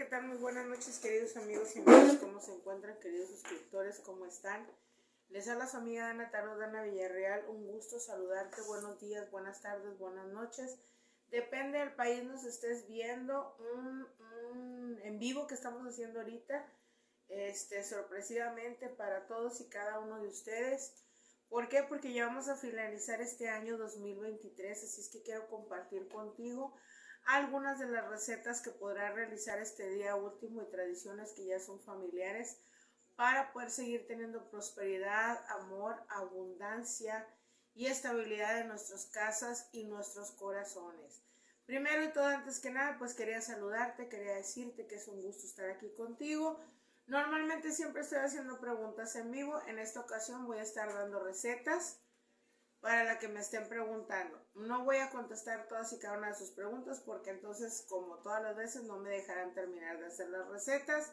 tal? Muy buenas noches, queridos amigos y amigas. ¿Cómo se encuentran, queridos suscriptores? ¿Cómo están? Les habla su amiga Ana Tarot, Dana Villarreal. Un gusto saludarte. Buenos días, buenas tardes, buenas noches. Depende del país nos estés viendo. En vivo que estamos haciendo ahorita. Sorpresivamente para todos y cada uno de ustedes. ¿Por qué? Porque ya vamos a finalizar este año 2023. Así es que quiero compartir contigo algunas de las recetas que podrás realizar este día último y tradiciones que ya son familiares para poder seguir teniendo prosperidad, amor, abundancia y estabilidad en nuestras casas y nuestros corazones. Primero y todo, antes que nada, pues quería saludarte, quería decirte que es un gusto estar aquí contigo. Normalmente siempre estoy haciendo preguntas en vivo. En esta ocasión voy a estar dando recetas para la que me estén preguntando. No voy a contestar todas y cada una de sus preguntas porque entonces, como todas las veces, no me dejarán terminar de hacer las recetas.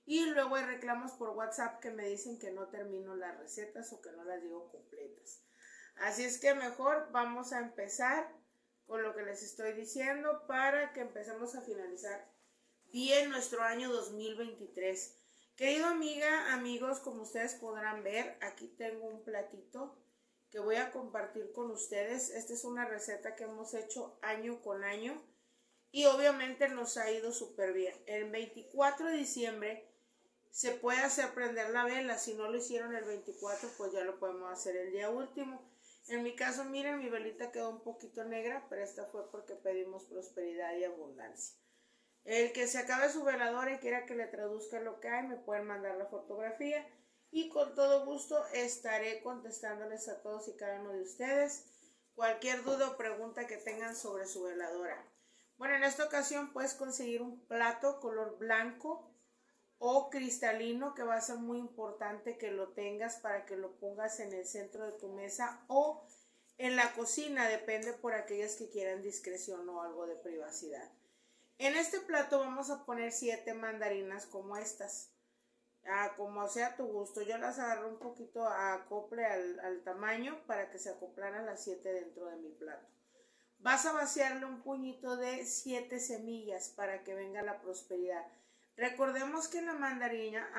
Y luego hay reclamos por WhatsApp que me dicen que no termino las recetas o que no las digo completas. Así es que mejor vamos a empezar con lo que les estoy diciendo para que empecemos a finalizar bien nuestro año 2023. Querido amiga, amigos, como ustedes podrán ver, aquí tengo un platito que voy a compartir con ustedes. Esta es una receta que hemos hecho año con año y obviamente nos ha ido súper bien. El 24 de diciembre se puede hacer prender la vela. Si no lo hicieron el 24, pues ya lo podemos hacer el día último. En mi caso, miren, mi velita quedó un poquito negra, pero esta fue porque pedimos prosperidad y abundancia. El que se acabe su veladora y quiera que le traduzca lo que hay, me pueden mandar la fotografía y con todo gusto estaré contestándoles a todos y cada uno de ustedes cualquier duda o pregunta que tengan sobre su veladora. Bueno, en esta ocasión puedes conseguir un plato color blanco o cristalino, que va a ser muy importante que lo tengas para que lo pongas en el centro de tu mesa o en la cocina, depende por aquellas que quieran discreción o algo de privacidad. En este plato vamos a poner 7 mandarinas como estas, como sea tu gusto. Yo las agarré un poquito a acople al tamaño para que se acoplaran las 7 dentro de mi plato. Vas a vaciarle un puñito de 7 semillas para que venga la prosperidad. Recordemos que la mandarina,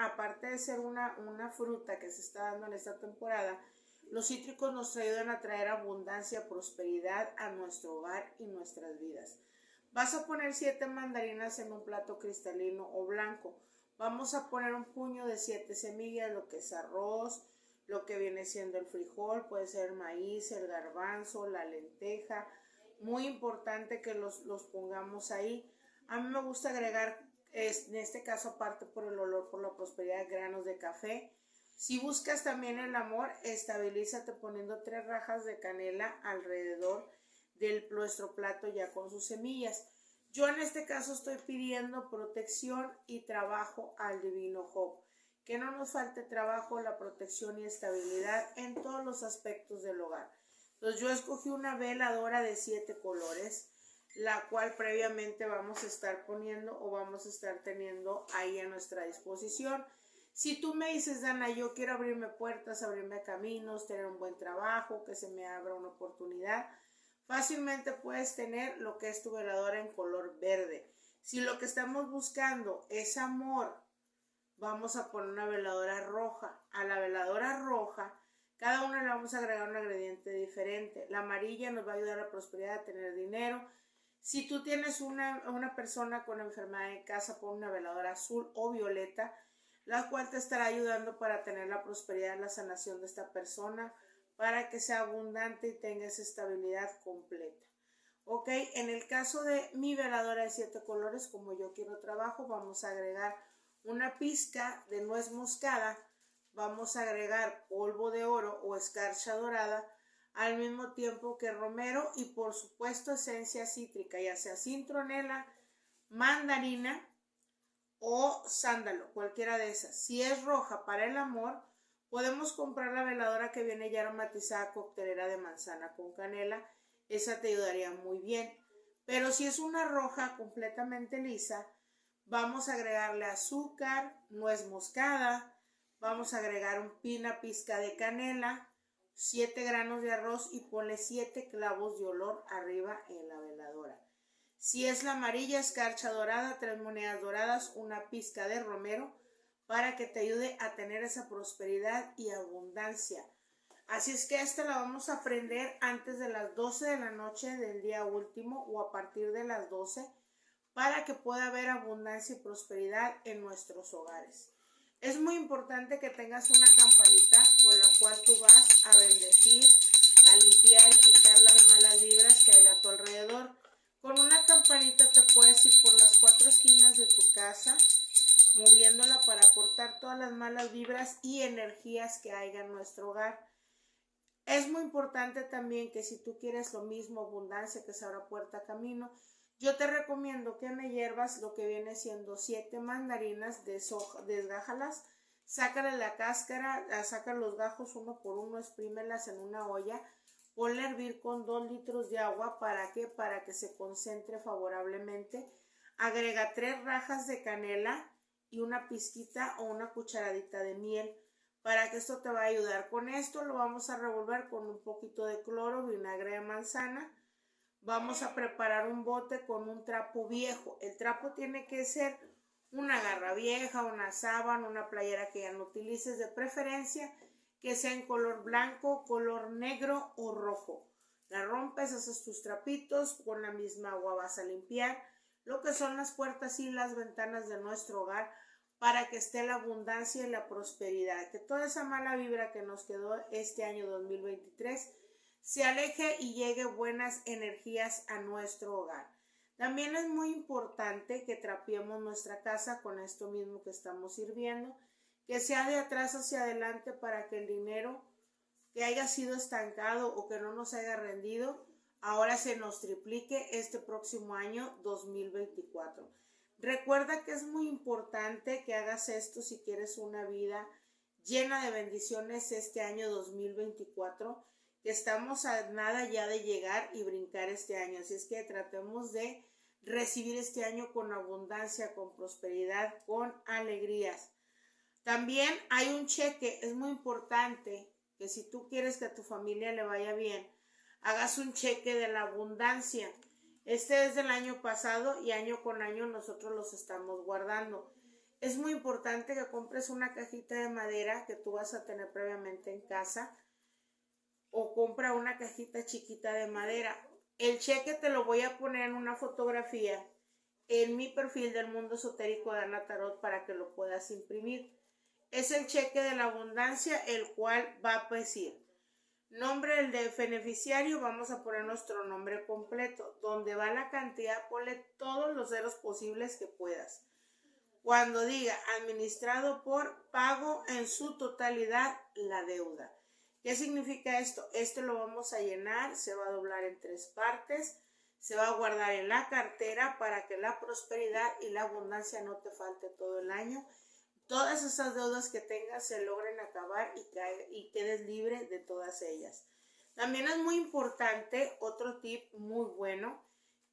aparte de ser una fruta que se está dando en esta temporada, los cítricos nos ayudan a traer abundancia, prosperidad a nuestro hogar y nuestras vidas. Vas a poner 7 mandarinas en un plato cristalino o blanco. Vamos a poner un puño de 7 semillas, lo que es arroz, lo que viene siendo el frijol, puede ser el maíz, el garbanzo, la lenteja. Muy importante que los pongamos ahí. A mí me gusta agregar, en este caso, aparte por el olor, por la prosperidad, granos de café. Si buscas también el amor, estabilízate poniendo 3 rajas de canela alrededor de nuestro plato ya con sus semillas. Yo en este caso estoy pidiendo protección y trabajo al divino Job. Que no nos falte trabajo, la protección y estabilidad en todos los aspectos del hogar. Entonces yo escogí una veladora de 7 colores, la cual previamente vamos a estar poniendo o vamos a estar teniendo ahí a nuestra disposición. Si tú me dices, Dana, yo quiero abrirme puertas, abrirme caminos, tener un buen trabajo, que se me abra una oportunidad, fácilmente puedes tener lo que es tu veladora en color verde. Si lo que estamos buscando es amor, vamos a poner una veladora roja. A la veladora roja, cada una le vamos a agregar un ingrediente diferente. La amarilla nos va a ayudar a la prosperidad, a tener dinero. Si tú tienes una persona con enfermedad en casa, pon una veladora azul o violeta, la cual te estará ayudando para tener la prosperidad, la sanación de esta persona, para que sea abundante y tenga esa estabilidad completa. Ok, en el caso de mi veladora de 7 colores, como yo quiero trabajo, vamos a agregar una pizca de nuez moscada, vamos a agregar polvo de oro o escarcha dorada, al mismo tiempo que romero y por supuesto esencia cítrica, ya sea citronela, mandarina o sándalo, cualquiera de esas. Si es roja para el amor, podemos comprar la veladora que viene ya aromatizada, coctelera de manzana con canela, esa te ayudaría muy bien. Pero si es una roja completamente lisa, vamos a agregarle azúcar, nuez moscada, vamos a agregar una pizca de canela, 7 granos de arroz y ponle 7 clavos de olor arriba en la veladora. Si es la amarilla, escarcha dorada, 3 monedas doradas, una pizca de romero, para que te ayude a tener esa prosperidad y abundancia. Así es que esta la vamos a aprender antes de las 12 de la noche del día último o a partir de las 12 para que pueda haber abundancia y prosperidad en nuestros hogares. Es muy importante que tengas una campanita con la cual tú vas a bendecir, a limpiar y quitar las malas vibras que hay a tu alrededor. Con una campanita te puedes ir por las 4 esquinas de tu casa, moviéndola para cortar todas las malas vibras y energías que haya en nuestro hogar. Es muy importante también que si tú quieres lo mismo, abundancia, que se abra puerta camino, yo te recomiendo que me hiervas lo que viene siendo 7 mandarinas, desgájalas, sácale la cáscara, saca los gajos uno por uno, exprímelas en una olla, ponle a hervir con 2 litros de agua. ¿Para qué? Para que se concentre favorablemente. Agrega 3 rajas de canela y una pizquita o una cucharadita de miel, para que esto te va a ayudar. Con esto lo vamos a revolver con un poquito de cloro, vinagre de manzana. Vamos a preparar un bote con un trapo viejo. El trapo tiene que ser una garra vieja, una sábana, una playera que ya no utilices, de preferencia que sea en color blanco, color negro o rojo. La rompes, haces tus trapitos, con la misma agua vas a limpiar lo que son las puertas y las ventanas de nuestro hogar, para que esté la abundancia y la prosperidad, que toda esa mala vibra que nos quedó este año 2023 se aleje y llegue buenas energías a nuestro hogar. También es muy importante que trapiemos nuestra casa con esto mismo que estamos sirviendo, que sea de atrás hacia adelante, para que el dinero que haya sido estancado o que no nos haya rendido, ahora se nos triplique este próximo año 2024. Recuerda que es muy importante que hagas esto si quieres una vida llena de bendiciones este año 2024, que estamos a nada ya de llegar y brincar este año. Así es que tratemos de recibir este año con abundancia, con prosperidad, con alegrías. También hay un cheque. Es muy importante que si tú quieres que a tu familia le vaya bien, hagas un cheque de la abundancia. Este es del año pasado y año con año nosotros los estamos guardando. Es muy importante que compres una cajita de madera que tú vas a tener previamente en casa, o compra una cajita chiquita de madera. El cheque te lo voy a poner en una fotografía en mi perfil del Mundo Esotérico de Ana Tarot para que lo puedas imprimir. Es el cheque de la abundancia, el cual va a decir nombre del beneficiario. Vamos a poner nuestro nombre completo. Donde va la cantidad, ponle todos los ceros posibles que puedas. Cuando diga administrado por, pago en su totalidad la deuda. ¿Qué significa esto? Lo vamos a llenar, se va a doblar en 3 partes, se va a guardar en la cartera para que la prosperidad y la abundancia no te falte todo el año. Todas esas deudas que tengas se logren acabar y quedes libre de todas ellas. También es muy importante otro tip muy bueno,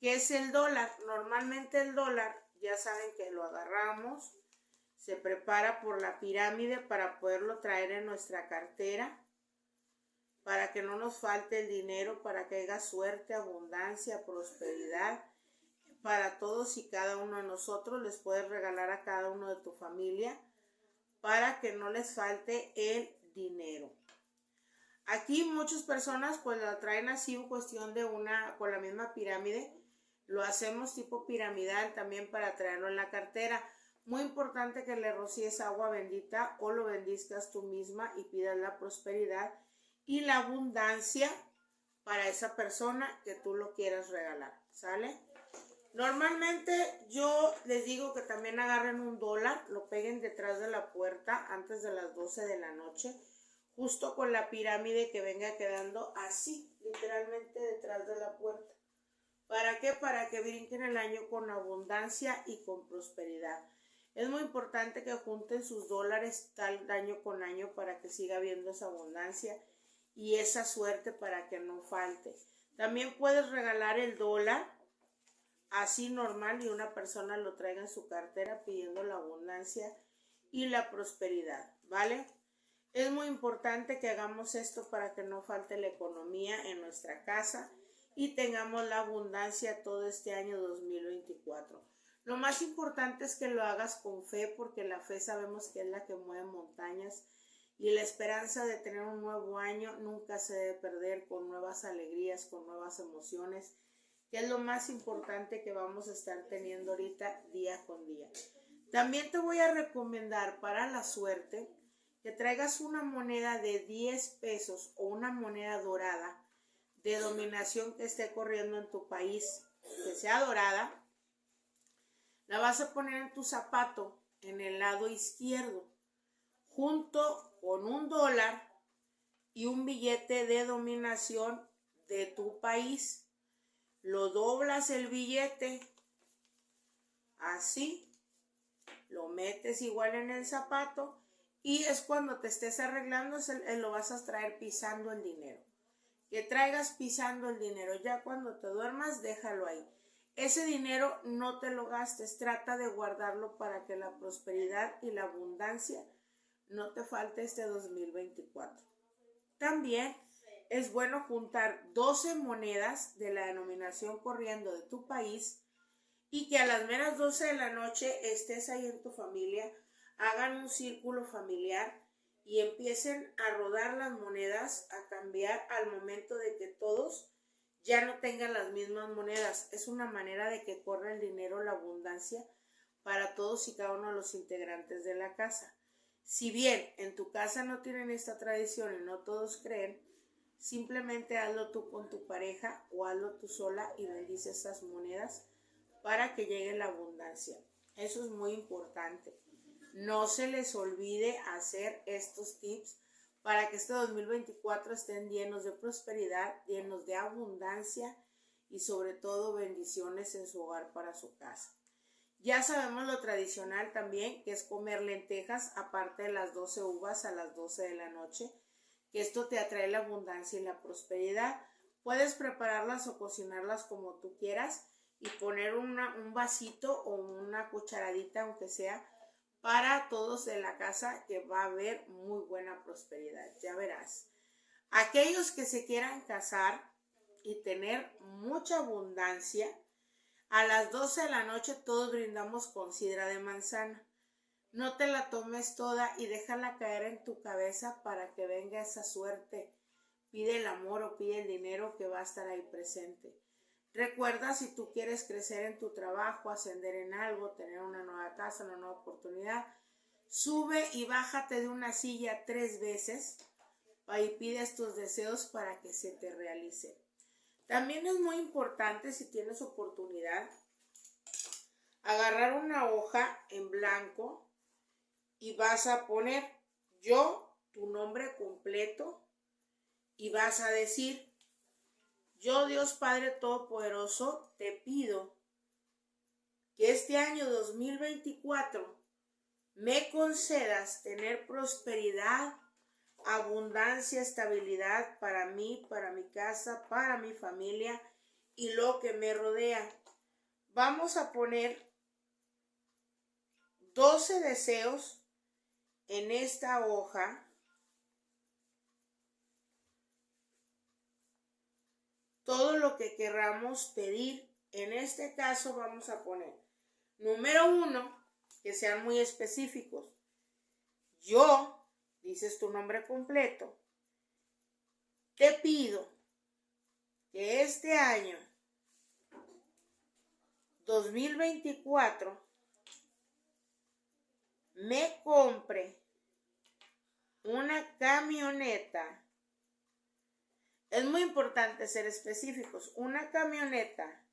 que es el dólar. Normalmente el dólar, ya saben que lo agarramos, se prepara por la pirámide para poderlo traer en nuestra cartera, para que no nos falte el dinero, para que haya suerte, abundancia, prosperidad para todos y cada uno de nosotros. Les puedes regalar a cada uno de tu familia para que no les falte el dinero. Aquí muchas personas pues la traen así en cuestión de con la misma pirámide. Lo hacemos tipo piramidal también para traerlo en la cartera. Muy importante que le rocíes agua bendita o lo bendizcas tú misma y pidas la prosperidad y la abundancia para esa persona que tú lo quieras regalar, ¿sale? Normalmente yo les digo que también agarren un dólar, lo peguen detrás de la puerta antes de las 12 de la noche, justo con la pirámide, que venga quedando así, literalmente detrás de la puerta. ¿Para qué? Para que brinquen el año con abundancia y con prosperidad. Es muy importante que junten sus dólares tal año con año para que siga habiendo esa abundancia y esa suerte para que no falte. También puedes regalar el dólar así normal y una persona lo traiga en su cartera pidiendo la abundancia y la prosperidad, ¿vale? Es muy importante que hagamos esto para que no falte la economía en nuestra casa y tengamos la abundancia todo este año 2024. Lo más importante es que lo hagas con fe, porque la fe sabemos que es la que mueve montañas, y la esperanza de tener un nuevo año nunca se debe perder, con nuevas alegrías, con nuevas emociones, que es lo más importante que vamos a estar teniendo ahorita día con día. También te voy a recomendar para la suerte que traigas una moneda de 10 pesos o una moneda dorada de dominación que esté corriendo en tu país, que sea dorada. La vas a poner en tu zapato en el lado izquierdo, junto con $1 y un billete de dominación de tu país. Lo doblas el billete así, lo metes igual en el zapato, y es cuando te estés arreglando, lo vas a traer pisando el dinero. Que traigas pisando el dinero. Ya cuando te duermas, déjalo ahí. Ese dinero no te lo gastes, trata de guardarlo para que la prosperidad y la abundancia no te falte este 2024. También es bueno juntar 12 monedas de la denominación corriendo de tu país, y que a las meras 12 de la noche estés ahí en tu familia, hagan un círculo familiar y empiecen a rodar las monedas, a cambiar al momento de que todos ya no tengan las mismas monedas. Es una manera de que corra el dinero, la abundancia para todos y cada uno de los integrantes de la casa. Si bien en tu casa no tienen esta tradición y no todos creen, simplemente hazlo tú con tu pareja o hazlo tú sola y bendice estas monedas para que llegue la abundancia. Eso es muy importante. No se les olvide hacer estos tips para que este 2024 estén llenos de prosperidad, llenos de abundancia y sobre todo bendiciones en su hogar para su casa. Ya sabemos lo tradicional también, que es comer lentejas aparte de las 12 uvas a las 12 de la noche, que esto te atrae la abundancia y la prosperidad. Puedes prepararlas o cocinarlas como tú quieras y poner un vasito o una cucharadita, aunque sea, para todos de la casa, que va a haber muy buena prosperidad. Ya verás. Aquellos que se quieran casar y tener mucha abundancia, a las 12 de la noche todos brindamos con sidra de manzana. No te la tomes toda y déjala caer en tu cabeza para que venga esa suerte. Pide el amor o pide el dinero, que va a estar ahí presente. Recuerda, si tú quieres crecer en tu trabajo, ascender en algo, tener una nueva casa, una nueva oportunidad, sube y bájate de una silla 3 veces y pides tus deseos para que se te realicen. También es muy importante, si tienes oportunidad, agarrar una hoja en blanco y vas a poner tu nombre completo, y vas a decir: yo, Dios Padre Todopoderoso, te pido que este año 2024 me concedas tener prosperidad, abundancia, estabilidad para mí, para mi casa, para mi familia y lo que me rodea. Vamos a poner 12 deseos en esta hoja. Todo lo que querramos pedir. En este caso vamos a poner: número 1, que sean muy específicos. Yo, dices tu nombre completo, te pido que este año 2024 me compre una camioneta. Es muy importante ser específicos. Una camioneta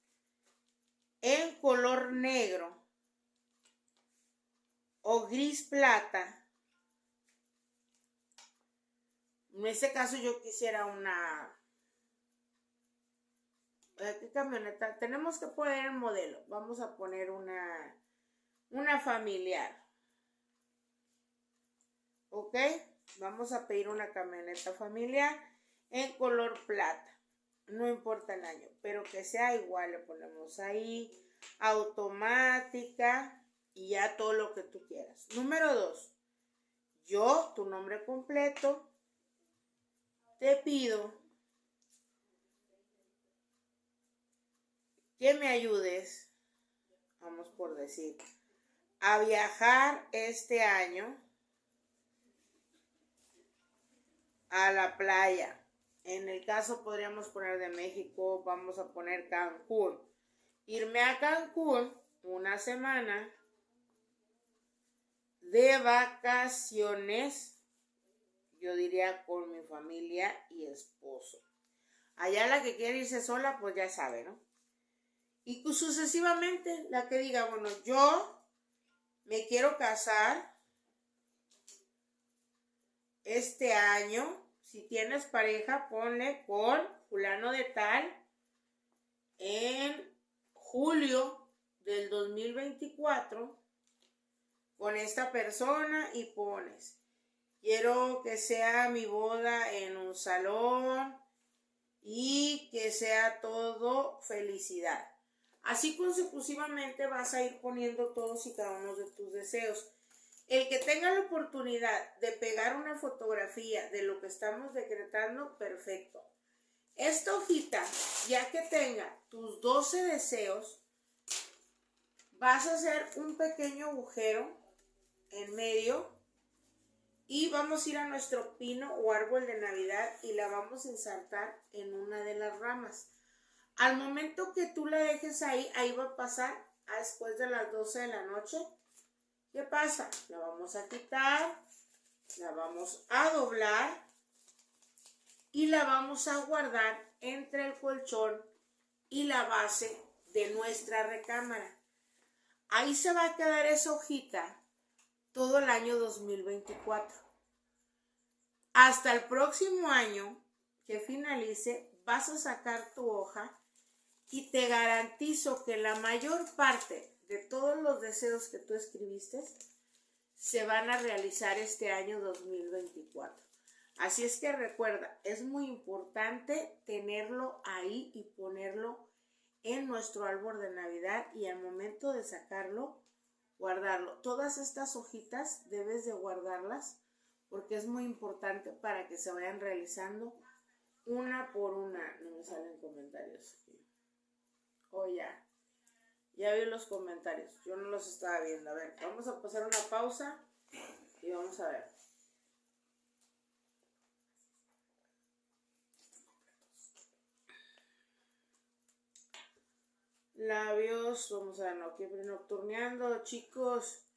en color negro o gris plata. En este caso yo quisiera una... ¿Qué camioneta? Tenemos que poner el modelo. Vamos a poner una familiar. ¿Ok? Vamos a pedir una camioneta familiar en color plata. No importa el año, pero que sea igual. Le ponemos ahí automática y ya todo lo que tú quieras. Número 2. Yo, tu nombre completo, te pido que me ayudes, vamos por decir, a viajar este año a la playa. En el caso podríamos poner de México, vamos a poner Cancún. Irme a Cancún una semana de vacaciones, yo diría con mi familia y esposo. Allá la que quiere irse sola, pues ya sabe, ¿no? Y sucesivamente, la que diga, bueno, yo me quiero casar este año. Si tienes pareja, ponle con fulano de tal en julio del 2024 con esta persona y pones, quiero que sea mi boda en un salón y que sea todo felicidad. Así consecutivamente vas a ir poniendo todos y cada uno de tus deseos. El que tenga la oportunidad de pegar una fotografía de lo que estamos decretando, perfecto. Esta hojita, ya que tenga tus 12 deseos, vas a hacer un pequeño agujero en medio y vamos a ir a nuestro pino o árbol de Navidad y la vamos a insertar en una de las ramas. Al momento que tú la dejes ahí, ahí va a pasar a después de las 12 de la noche. ¿Qué pasa? La vamos a quitar, la vamos a doblar y la vamos a guardar entre el colchón y la base de nuestra recámara. Ahí se va a quedar esa hojita todo el año 2024. Hasta el próximo año que finalice, vas a sacar tu hoja y te garantizo que la mayor parte de todos los deseos que tú escribiste se van a realizar este año 2024. Así es que recuerda, es muy importante tenerlo ahí y ponerlo en nuestro árbol de Navidad y al momento de sacarlo, guardarlo. Todas estas hojitas debes de guardarlas porque es muy importante para que se vayan realizando una por una. No me salen comentarios. Oh, ya vi los comentarios. Yo no los estaba viendo. A ver, vamos a pasar una pausa y vamos a ver. Labios, vamos a ver, no, que nocturneando, chicos.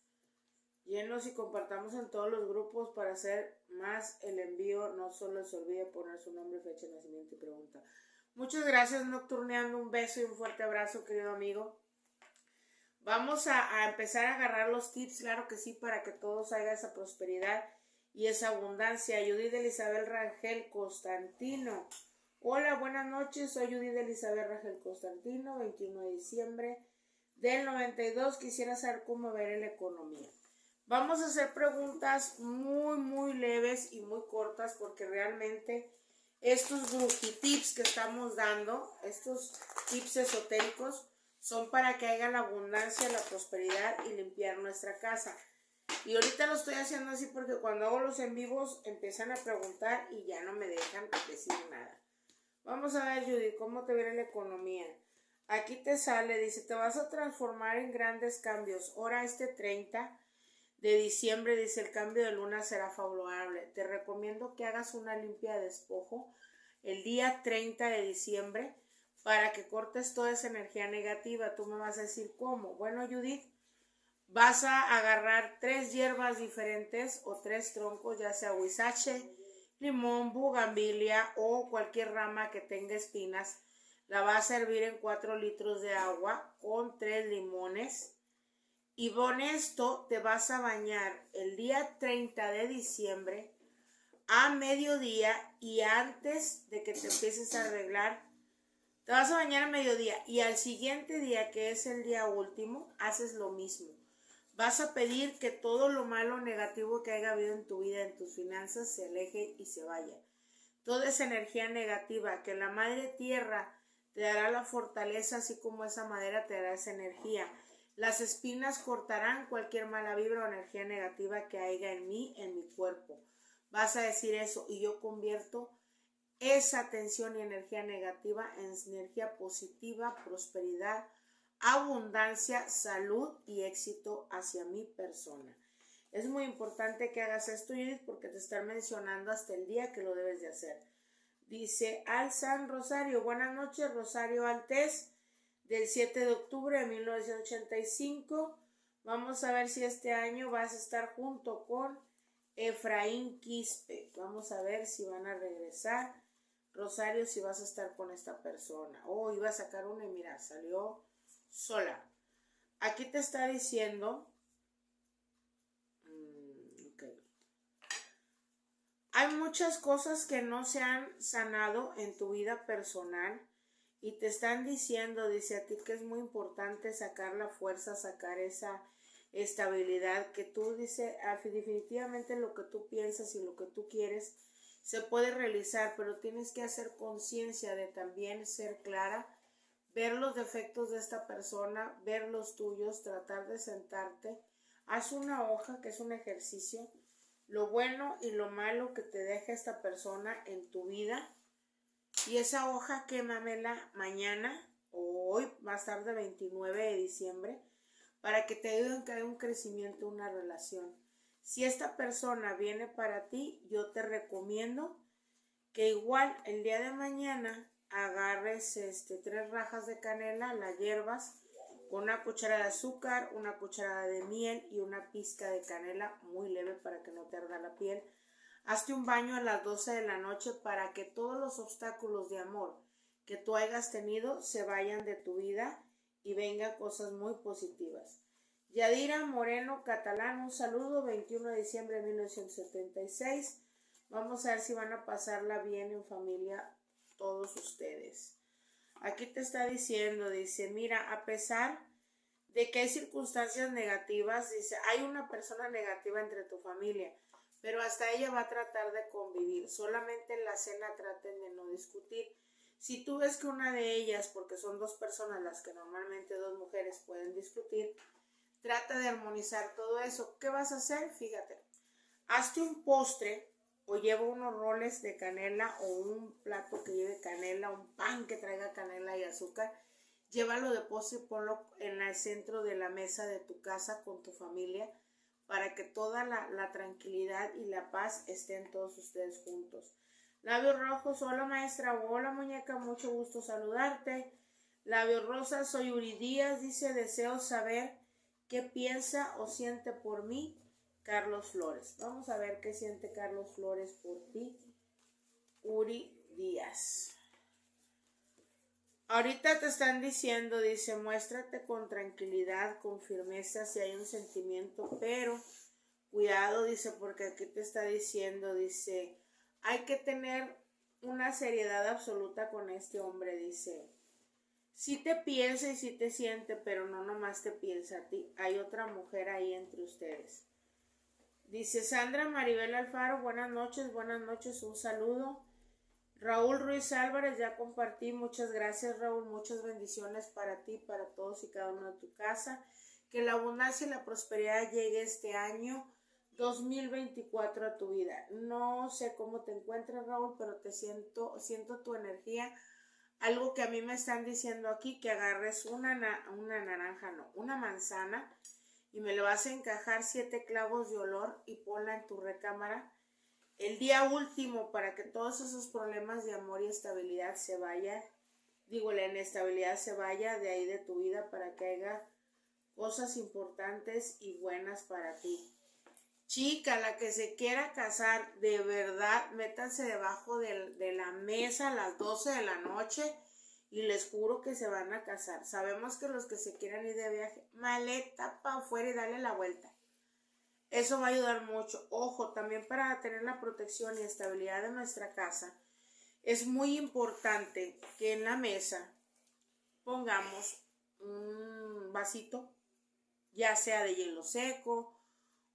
Llenos y compartamos en todos los grupos para hacer más el envío. No solo se olvide poner su nombre, fecha de nacimiento y pregunta. Muchas gracias, Nocturneando. Un beso y un fuerte abrazo, querido amigo. Vamos a empezar a agarrar los tips, claro que sí, para que todos haya esa prosperidad y esa abundancia. Judith Elizabeth Rangel Constantino. Hola, buenas noches. Soy Judith Elizabeth Rangel Constantino, 21 de diciembre del 92. Quisiera saber cómo ver la economía. Vamos a hacer preguntas muy leves y muy cortas porque realmente estos tips que estamos dando, estos tips esotéricos, son para que haya la abundancia, la prosperidad y limpiar nuestra casa. Y ahorita lo estoy haciendo así porque cuando hago los en vivos empiezan a preguntar y ya no me dejan decir nada. Vamos a ver, Judy, ¿cómo te viene la economía? Aquí te sale, dice, te vas a transformar en grandes cambios. Ahora este 30 de diciembre, dice, el cambio de luna será favorable. Te recomiendo que hagas una limpia de despojo el día 30 de diciembre para que cortes toda esa energía negativa. Tú me vas a decir, ¿cómo? Bueno, Judith, vas a agarrar 3 hierbas diferentes o 3 troncos, ya sea huizache, limón, bugambilia o cualquier rama que tenga espinas. La vas a hervir en 4 litros de agua con 3 limones. Y con esto te vas a bañar el día 30 de diciembre a mediodía y antes de que te empieces a arreglar, te vas a bañar a mediodía y al siguiente día, que es el día último, haces lo mismo. Vas a pedir que todo lo malo o negativo que haya habido en tu vida, en tus finanzas, se aleje y se vaya. Toda esa energía negativa, que la Madre Tierra te dará la fortaleza, así como esa madera te dará esa energía. Las espinas cortarán cualquier mala vibra o energía negativa que haya en mí, en mi cuerpo. Vas a decir eso y yo convierto esa tensión y energía negativa en energía positiva, prosperidad, abundancia, salud y éxito hacia mi persona. Es muy importante que hagas esto, Judith, porque te están mencionando hasta el día que lo debes de hacer. Dice Alzan Rosario, buenas noches, Rosario Altés, del 7 de octubre de 1985. Vamos a ver si este año vas a estar junto con Efraín Quispe. Vamos a ver si van a regresar. Rosario, si vas a estar con esta persona. Oh, iba a sacar una y mira, salió sola. Aquí te está diciendo... Okay. Hay muchas cosas que no se han sanado en tu vida personal y te están diciendo, dice a ti, que es muy importante sacar la fuerza, sacar esa estabilidad que tú, dice, definitivamente lo que tú piensas y lo que tú quieres se puede realizar, pero tienes que hacer conciencia de también ser clara, ver los defectos de esta persona, ver los tuyos, tratar de sentarte. Haz una hoja, que es un ejercicio, lo bueno y lo malo que te deja esta persona en tu vida, y esa hoja quémamela mañana o hoy, más tarde 29 de diciembre, para que te ayuden a que haya un crecimiento, una relación. Si esta persona viene para ti, yo te recomiendo que igual el día de mañana agarres 3 rajas de canela, las hierbas con una cucharada de azúcar, una cucharada de miel y una pizca de canela muy leve para que no te arda la piel. Hazte un baño a las 12 de la noche para que todos los obstáculos de amor que tú hayas tenido se vayan de tu vida y vengan cosas muy positivas. Yadira Moreno Catalán, un saludo, 21 de diciembre de 1976. Vamos a ver si van a pasarla bien en familia todos ustedes. Aquí te está diciendo, dice, mira, a pesar de que hay circunstancias negativas, dice, hay una persona negativa entre tu familia, pero hasta ella va a tratar de convivir. Solamente en la cena traten de no discutir. Si tú ves que una de ellas, porque son 2 personas las que normalmente 2 mujeres pueden discutir, trata de armonizar todo eso. ¿Qué vas a hacer? Fíjate, hazte un postre o lleva unos roles de canela o un plato que lleve canela, un pan que traiga canela y azúcar. Llévalo de postre y ponlo en el centro de la mesa de tu casa con tu familia para que toda la tranquilidad y la paz estén todos ustedes juntos. Labios rojos, hola maestra, hola muñeca, mucho gusto saludarte. Labios rosas, soy Uri Díaz, dice, deseo saber qué piensa o siente por mí Carlos Flores. Vamos a ver qué siente Carlos Flores por ti, Uri Díaz. Ahorita te están diciendo, dice, muéstrate con tranquilidad, con firmeza si hay un sentimiento, pero cuidado, dice, porque aquí te está diciendo, dice, hay que tener una seriedad absoluta con este hombre, dice. Sí te piensa y sí te siente, pero no nomás te piensa a ti, hay otra mujer ahí entre ustedes. Dice Sandra Maribel Alfaro, buenas noches, un saludo. Raúl Ruiz Álvarez, ya compartí, muchas gracias Raúl, muchas bendiciones para ti, para todos y cada uno de tu casa. Que la abundancia y la prosperidad llegue este año 2024 a tu vida. No sé cómo te encuentras Raúl, pero te siento tu energía. Algo que a mí me están diciendo aquí, que agarres una naranja, no, una manzana, y me lo vas a encajar 7 clavos de olor y ponla en tu recámara el día último para que todos esos problemas de amor y estabilidad se vayan, la inestabilidad se vaya de ahí de tu vida para que haya cosas importantes y buenas para ti. Chica, la que se quiera casar, de verdad, métanse debajo de la mesa a las 12 de la noche y les juro que se van a casar. Sabemos que los que se quieran ir de viaje, maleta para afuera y darle la vuelta. Eso va a ayudar mucho. Ojo, también para tener la protección y estabilidad de nuestra casa, es muy importante que en la mesa pongamos un vasito, ya sea de hielo seco,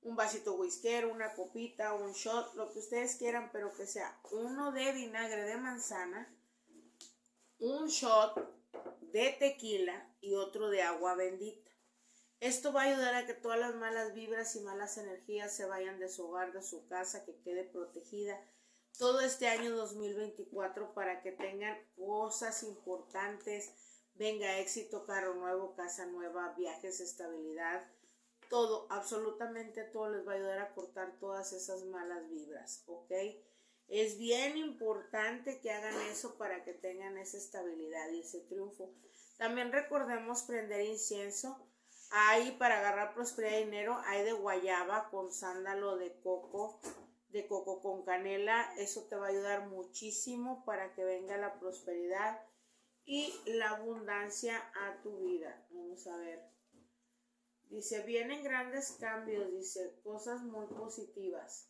un vasito whiskero, una copita, un shot, lo que ustedes quieran, pero que sea uno de vinagre de manzana, un shot de tequila y otro de agua bendita. Esto va a ayudar a que todas las malas vibras y malas energías se vayan de su hogar, de su casa, que quede protegida. todo este año 2024 para que tengan cosas importantes, venga éxito, carro nuevo, casa nueva, viajes, estabilidad, todo, absolutamente todo les va a ayudar a cortar todas esas malas vibras, ¿ok? Es bien importante que hagan eso para que tengan esa estabilidad y ese triunfo. También recordemos prender incienso. Hay para agarrar prosperidad y dinero, hay de guayaba con sándalo de coco con canela. Eso te va a ayudar muchísimo para que venga la prosperidad y la abundancia a tu vida. Vamos a ver. Dice, vienen grandes cambios, dice, cosas muy positivas.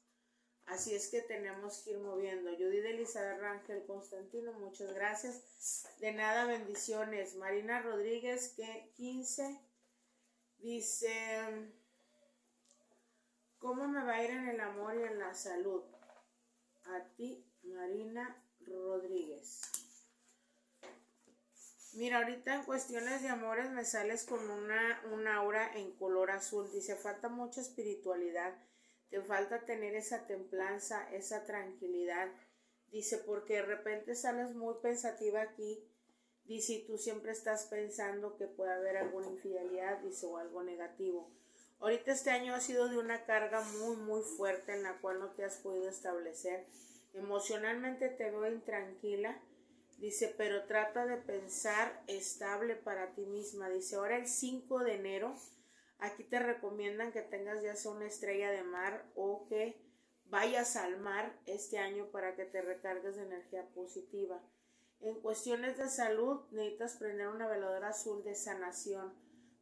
Así es que tenemos que ir moviendo. Judith Elizabeth Rangel Constantino, muchas gracias. De nada, bendiciones. Marina Rodríguez, que 15, dice, ¿cómo me va a ir en el amor y en la salud? A ti, Marina Rodríguez. Mira, ahorita en cuestiones de amores me sales con un aura en color azul. Dice, falta mucha espiritualidad. Te falta tener esa templanza, esa tranquilidad. Dice, porque de repente sales muy pensativa aquí. Dice, y tú siempre estás pensando que puede haber alguna infidelidad, dice, o algo negativo. Ahorita este año ha sido de una carga muy, muy fuerte en la cual no te has podido establecer. Emocionalmente te veo intranquila. Dice, pero trata de pensar estable para ti misma. Dice, ahora el 5 de enero, aquí te recomiendan que tengas ya sea una estrella de mar o que vayas al mar este año para que te recargues de energía positiva. En cuestiones de salud, necesitas prender una veladora azul de sanación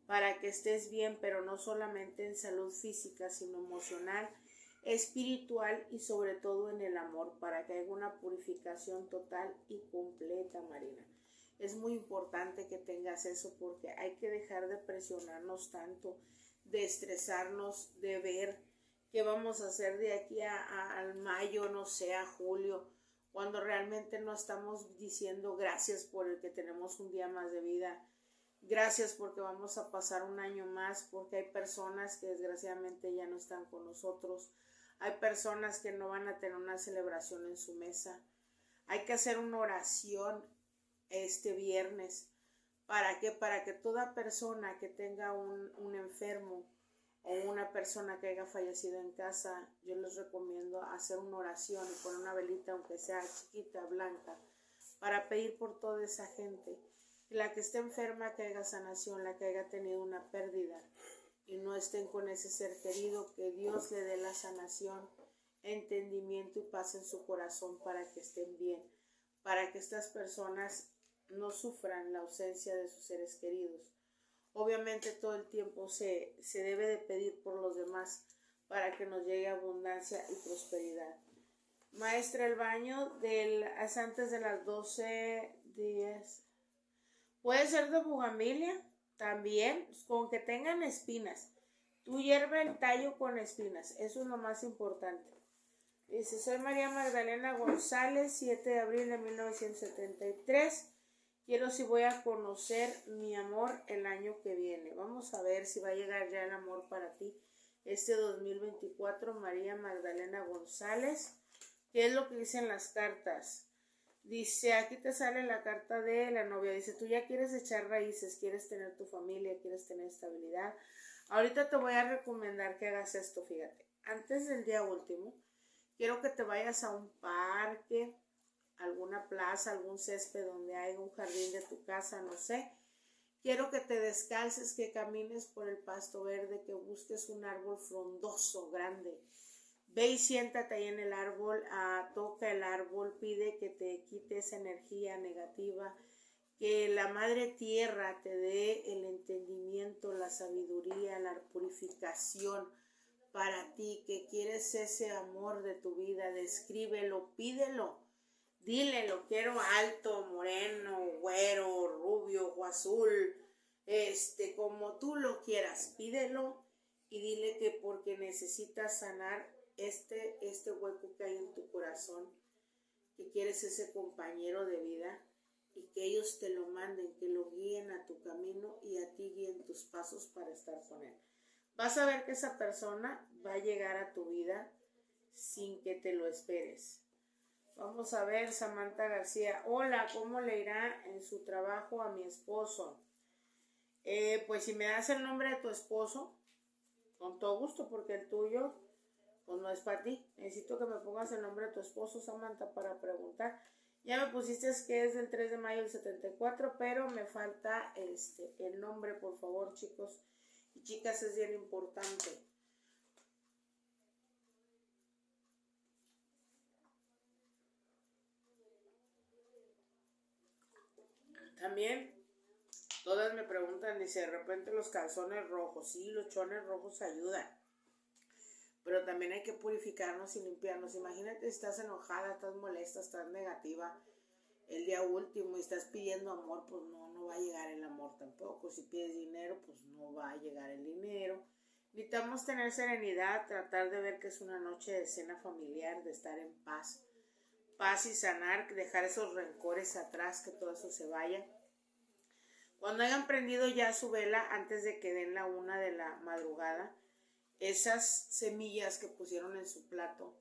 para que estés bien, pero no solamente en salud física, sino emocional, espiritual y sobre todo en el amor, para que haya una purificación total y completa, Marina. Es muy importante que tengas eso porque hay que dejar de presionarnos tanto, de estresarnos, de ver qué vamos a hacer de aquí al mayo, no sé, a julio, cuando realmente no estamos diciendo gracias por el que tenemos un día más de vida. Gracias porque vamos a pasar un año más, porque hay personas que desgraciadamente ya no están con nosotros. Hay personas que no van a tener una celebración en su mesa. Hay que hacer una oración este viernes. ¿Para qué? Para que toda persona que tenga un enfermo o una persona que haya fallecido en casa, yo les recomiendo hacer una oración y poner una velita, aunque sea chiquita, blanca, para pedir por toda esa gente. La que esté enferma, que haya sanación, la que haya tenido una pérdida y no estén con ese ser querido, que Dios le dé la sanación, entendimiento y paz en su corazón para que estén bien, para que estas personas no sufran la ausencia de sus seres queridos. Obviamente todo el tiempo se debe de pedir por los demás para que nos llegue abundancia y prosperidad. Maestra, el baño es antes de las 12:10. Puede ser de bugambilia también, con que tengan espinas. Tú hierve el tallo con espinas, eso es lo más importante. Dice, soy María Magdalena González, 7 de abril de 1973. Quiero si voy a conocer mi amor el año que viene. Vamos a ver si va a llegar ya el amor para ti este 2024, María Magdalena González. ¿Qué es lo que dicen las cartas? Dice, aquí te sale la carta de la novia. Dice, tú ya quieres echar raíces, quieres tener tu familia, quieres tener estabilidad. Ahorita te voy a recomendar que hagas esto, fíjate. Antes del día último, quiero que te vayas a un parque, alguna plaza, algún césped donde haya un jardín de tu casa, no sé. Quiero que te descalces, que camines por el pasto verde, que busques un árbol frondoso, grande. Ve y siéntate ahí en el árbol, toca el árbol, pide que te quite esa energía negativa, que la madre tierra te dé el entendimiento, la sabiduría, la purificación para ti, que quieres ese amor de tu vida. Descríbelo, pídelo, dile, lo quiero alto, moreno, güero, rubio o azul, como tú lo quieras, pídelo y dile que porque necesitas sanar este hueco que hay en tu corazón, que quieres ese compañero de vida y que ellos te lo manden, que lo guíen a tu camino y a ti guíen tus pasos para estar con él. Vas a ver que esa persona va a llegar a tu vida sin que te lo esperes. Vamos a ver, Samantha García. Hola, ¿cómo le irá en su trabajo a mi esposo? Pues si me das el nombre de tu esposo, con todo gusto, porque el tuyo, pues no es para ti. Necesito que me pongas el nombre de tu esposo, Samantha, para preguntar. Ya me pusiste que es del 3 de mayo del 74, pero me falta el nombre, por favor, chicos y chicas, es bien importante. También todas me preguntan, dice, de repente los calzones rojos. Sí, los chones rojos ayudan, pero también hay que purificarnos y limpiarnos. Imagínate, estás enojada, estás molesta, estás negativa el día último y estás pidiendo amor, pues no va a llegar el amor tampoco. Si pides dinero, pues no va a llegar el dinero. Necesitamos tener serenidad, tratar de ver que es una noche de cena familiar, de estar en paz. Paz y sanar, dejar esos rencores atrás, que todo eso se vaya. Cuando hayan prendido ya su vela, antes de que den la 1 de la madrugada, esas semillas que pusieron en su plato,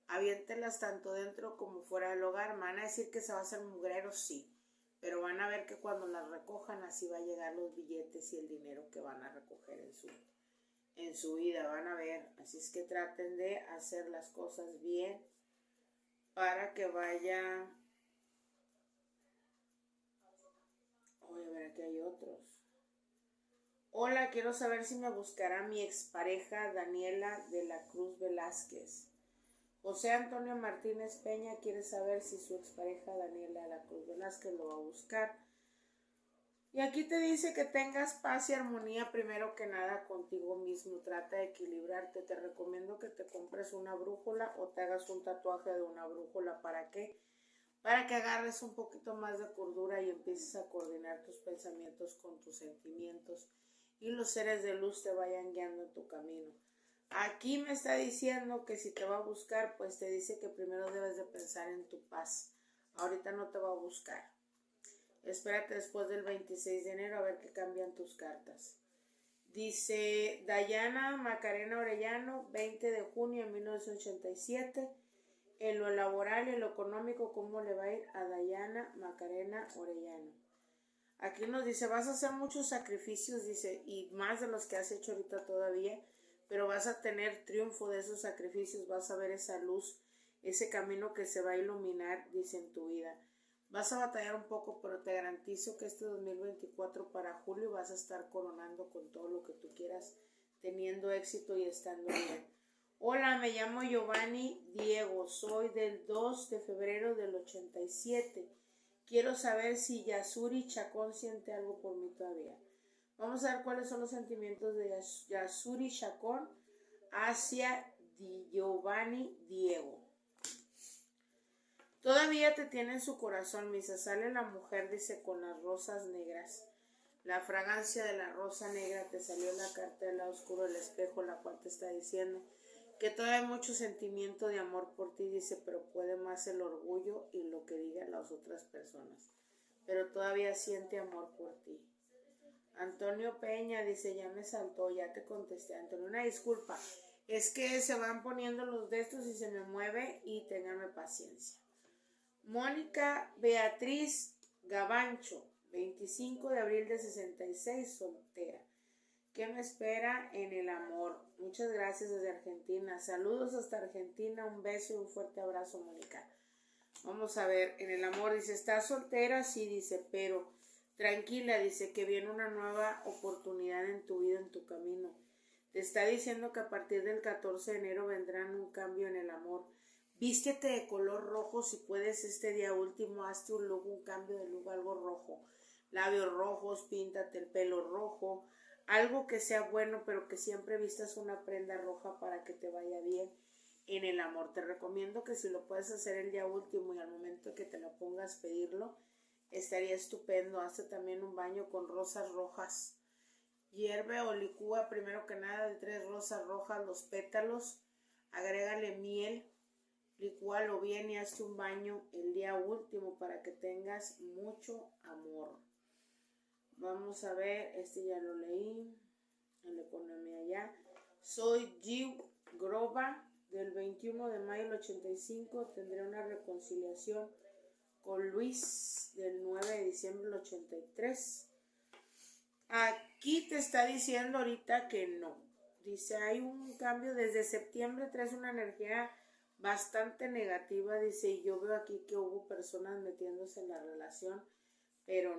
aviéntelas tanto dentro como fuera del hogar. Van a decir que se va a hacer mugrero, sí, pero van a ver que cuando las recojan, así va a llegar los billetes y el dinero que van a recoger en su vida, van a ver. Así es que traten de hacer las cosas bien para que vaya. Voy a ver, aquí hay otros. Hola, quiero saber si me buscará mi expareja Daniela de la Cruz Velázquez. José Antonio Martínez Peña quiere saber si su expareja Daniela de la Cruz Velázquez lo va a buscar. Y aquí te dice que tengas paz y armonía primero que nada contigo mismo. Trata de equilibrarte. Te recomiendo que te compres una brújula o te hagas un tatuaje de una brújula. ¿Para qué? Para que agarres un poquito más de cordura y empieces a coordinar tus pensamientos con tus sentimientos y los seres de luz te vayan guiando en tu camino. Aquí me está diciendo que si te va a buscar, pues te dice que primero debes de pensar en tu paz. Ahorita no te va a buscar. Espérate después del 26 de enero a ver qué cambian tus cartas. Dice Dayana Macarena Orellano, 20 de junio de 1987. En lo laboral y en lo económico, ¿cómo le va a ir a Dayana Macarena Orellano? Aquí nos dice, vas a hacer muchos sacrificios, dice, y más de los que has hecho ahorita todavía, pero vas a tener triunfo de esos sacrificios, vas a ver esa luz, ese camino que se va a iluminar, dice, en tu vida. Vas a batallar un poco, pero te garantizo que este 2024 para julio vas a estar coronando con todo lo que tú quieras, teniendo éxito y estando bien. Hola, me llamo Giovanni Diego, soy del 2 de febrero del 87. Quiero saber si Yasuri Chacón siente algo por mí todavía. Vamos a ver cuáles son los sentimientos de Yasuri Chacón hacia Giovanni Diego. Todavía te tiene en su corazón, misa. Sale la mujer, dice, con las rosas negras. La fragancia de la rosa negra, te salió la carta del lado oscuro del espejo, la cual te está diciendo que todavía hay mucho sentimiento de amor por ti, dice, pero puede más el orgullo y lo que digan las otras personas. Pero todavía siente amor por ti. Antonio Peña dice, ya me saltó, ya te contesté, Antonio, una disculpa. Es que se van poniendo los de estos y se me mueve y ténganme paciencia. Mónica Beatriz Gabancho, 25 de abril de 66, soltera. ¿Qué me espera en el amor? Muchas gracias desde Argentina. Saludos hasta Argentina. Un beso y un fuerte abrazo, Mónica. Vamos a ver, en el amor dice, ¿estás soltera? Sí, dice, pero tranquila, dice que viene una nueva oportunidad en tu vida, en tu camino. Te está diciendo que a partir del 14 de enero vendrán un cambio en el amor. Vístete de color rojo si puedes este día último, hazte un look, un cambio de look, algo rojo. Labios rojos, píntate el pelo rojo. Algo que sea bueno, pero que siempre vistas una prenda roja para que te vaya bien en el amor. Te recomiendo que si lo puedes hacer el día último y al momento que te lo pongas pedirlo, estaría estupendo. Hazte también un baño con rosas rojas. Hierve o licúa primero que nada de 3 rosas rojas los pétalos. Agrégale miel. Licúalo bien y hazte un baño el día último para que tengas mucho amor. Vamos a ver, este ya lo leí, en la economía ya. Soy G. Groba del 21 de mayo del 85 tendré una reconciliación con Luis del 9 de diciembre del 83. Aquí te está diciendo ahorita que no. Dice, hay un cambio desde septiembre, traes una energía bastante negativa. Dice, y yo veo aquí que hubo personas metiéndose en la relación, pero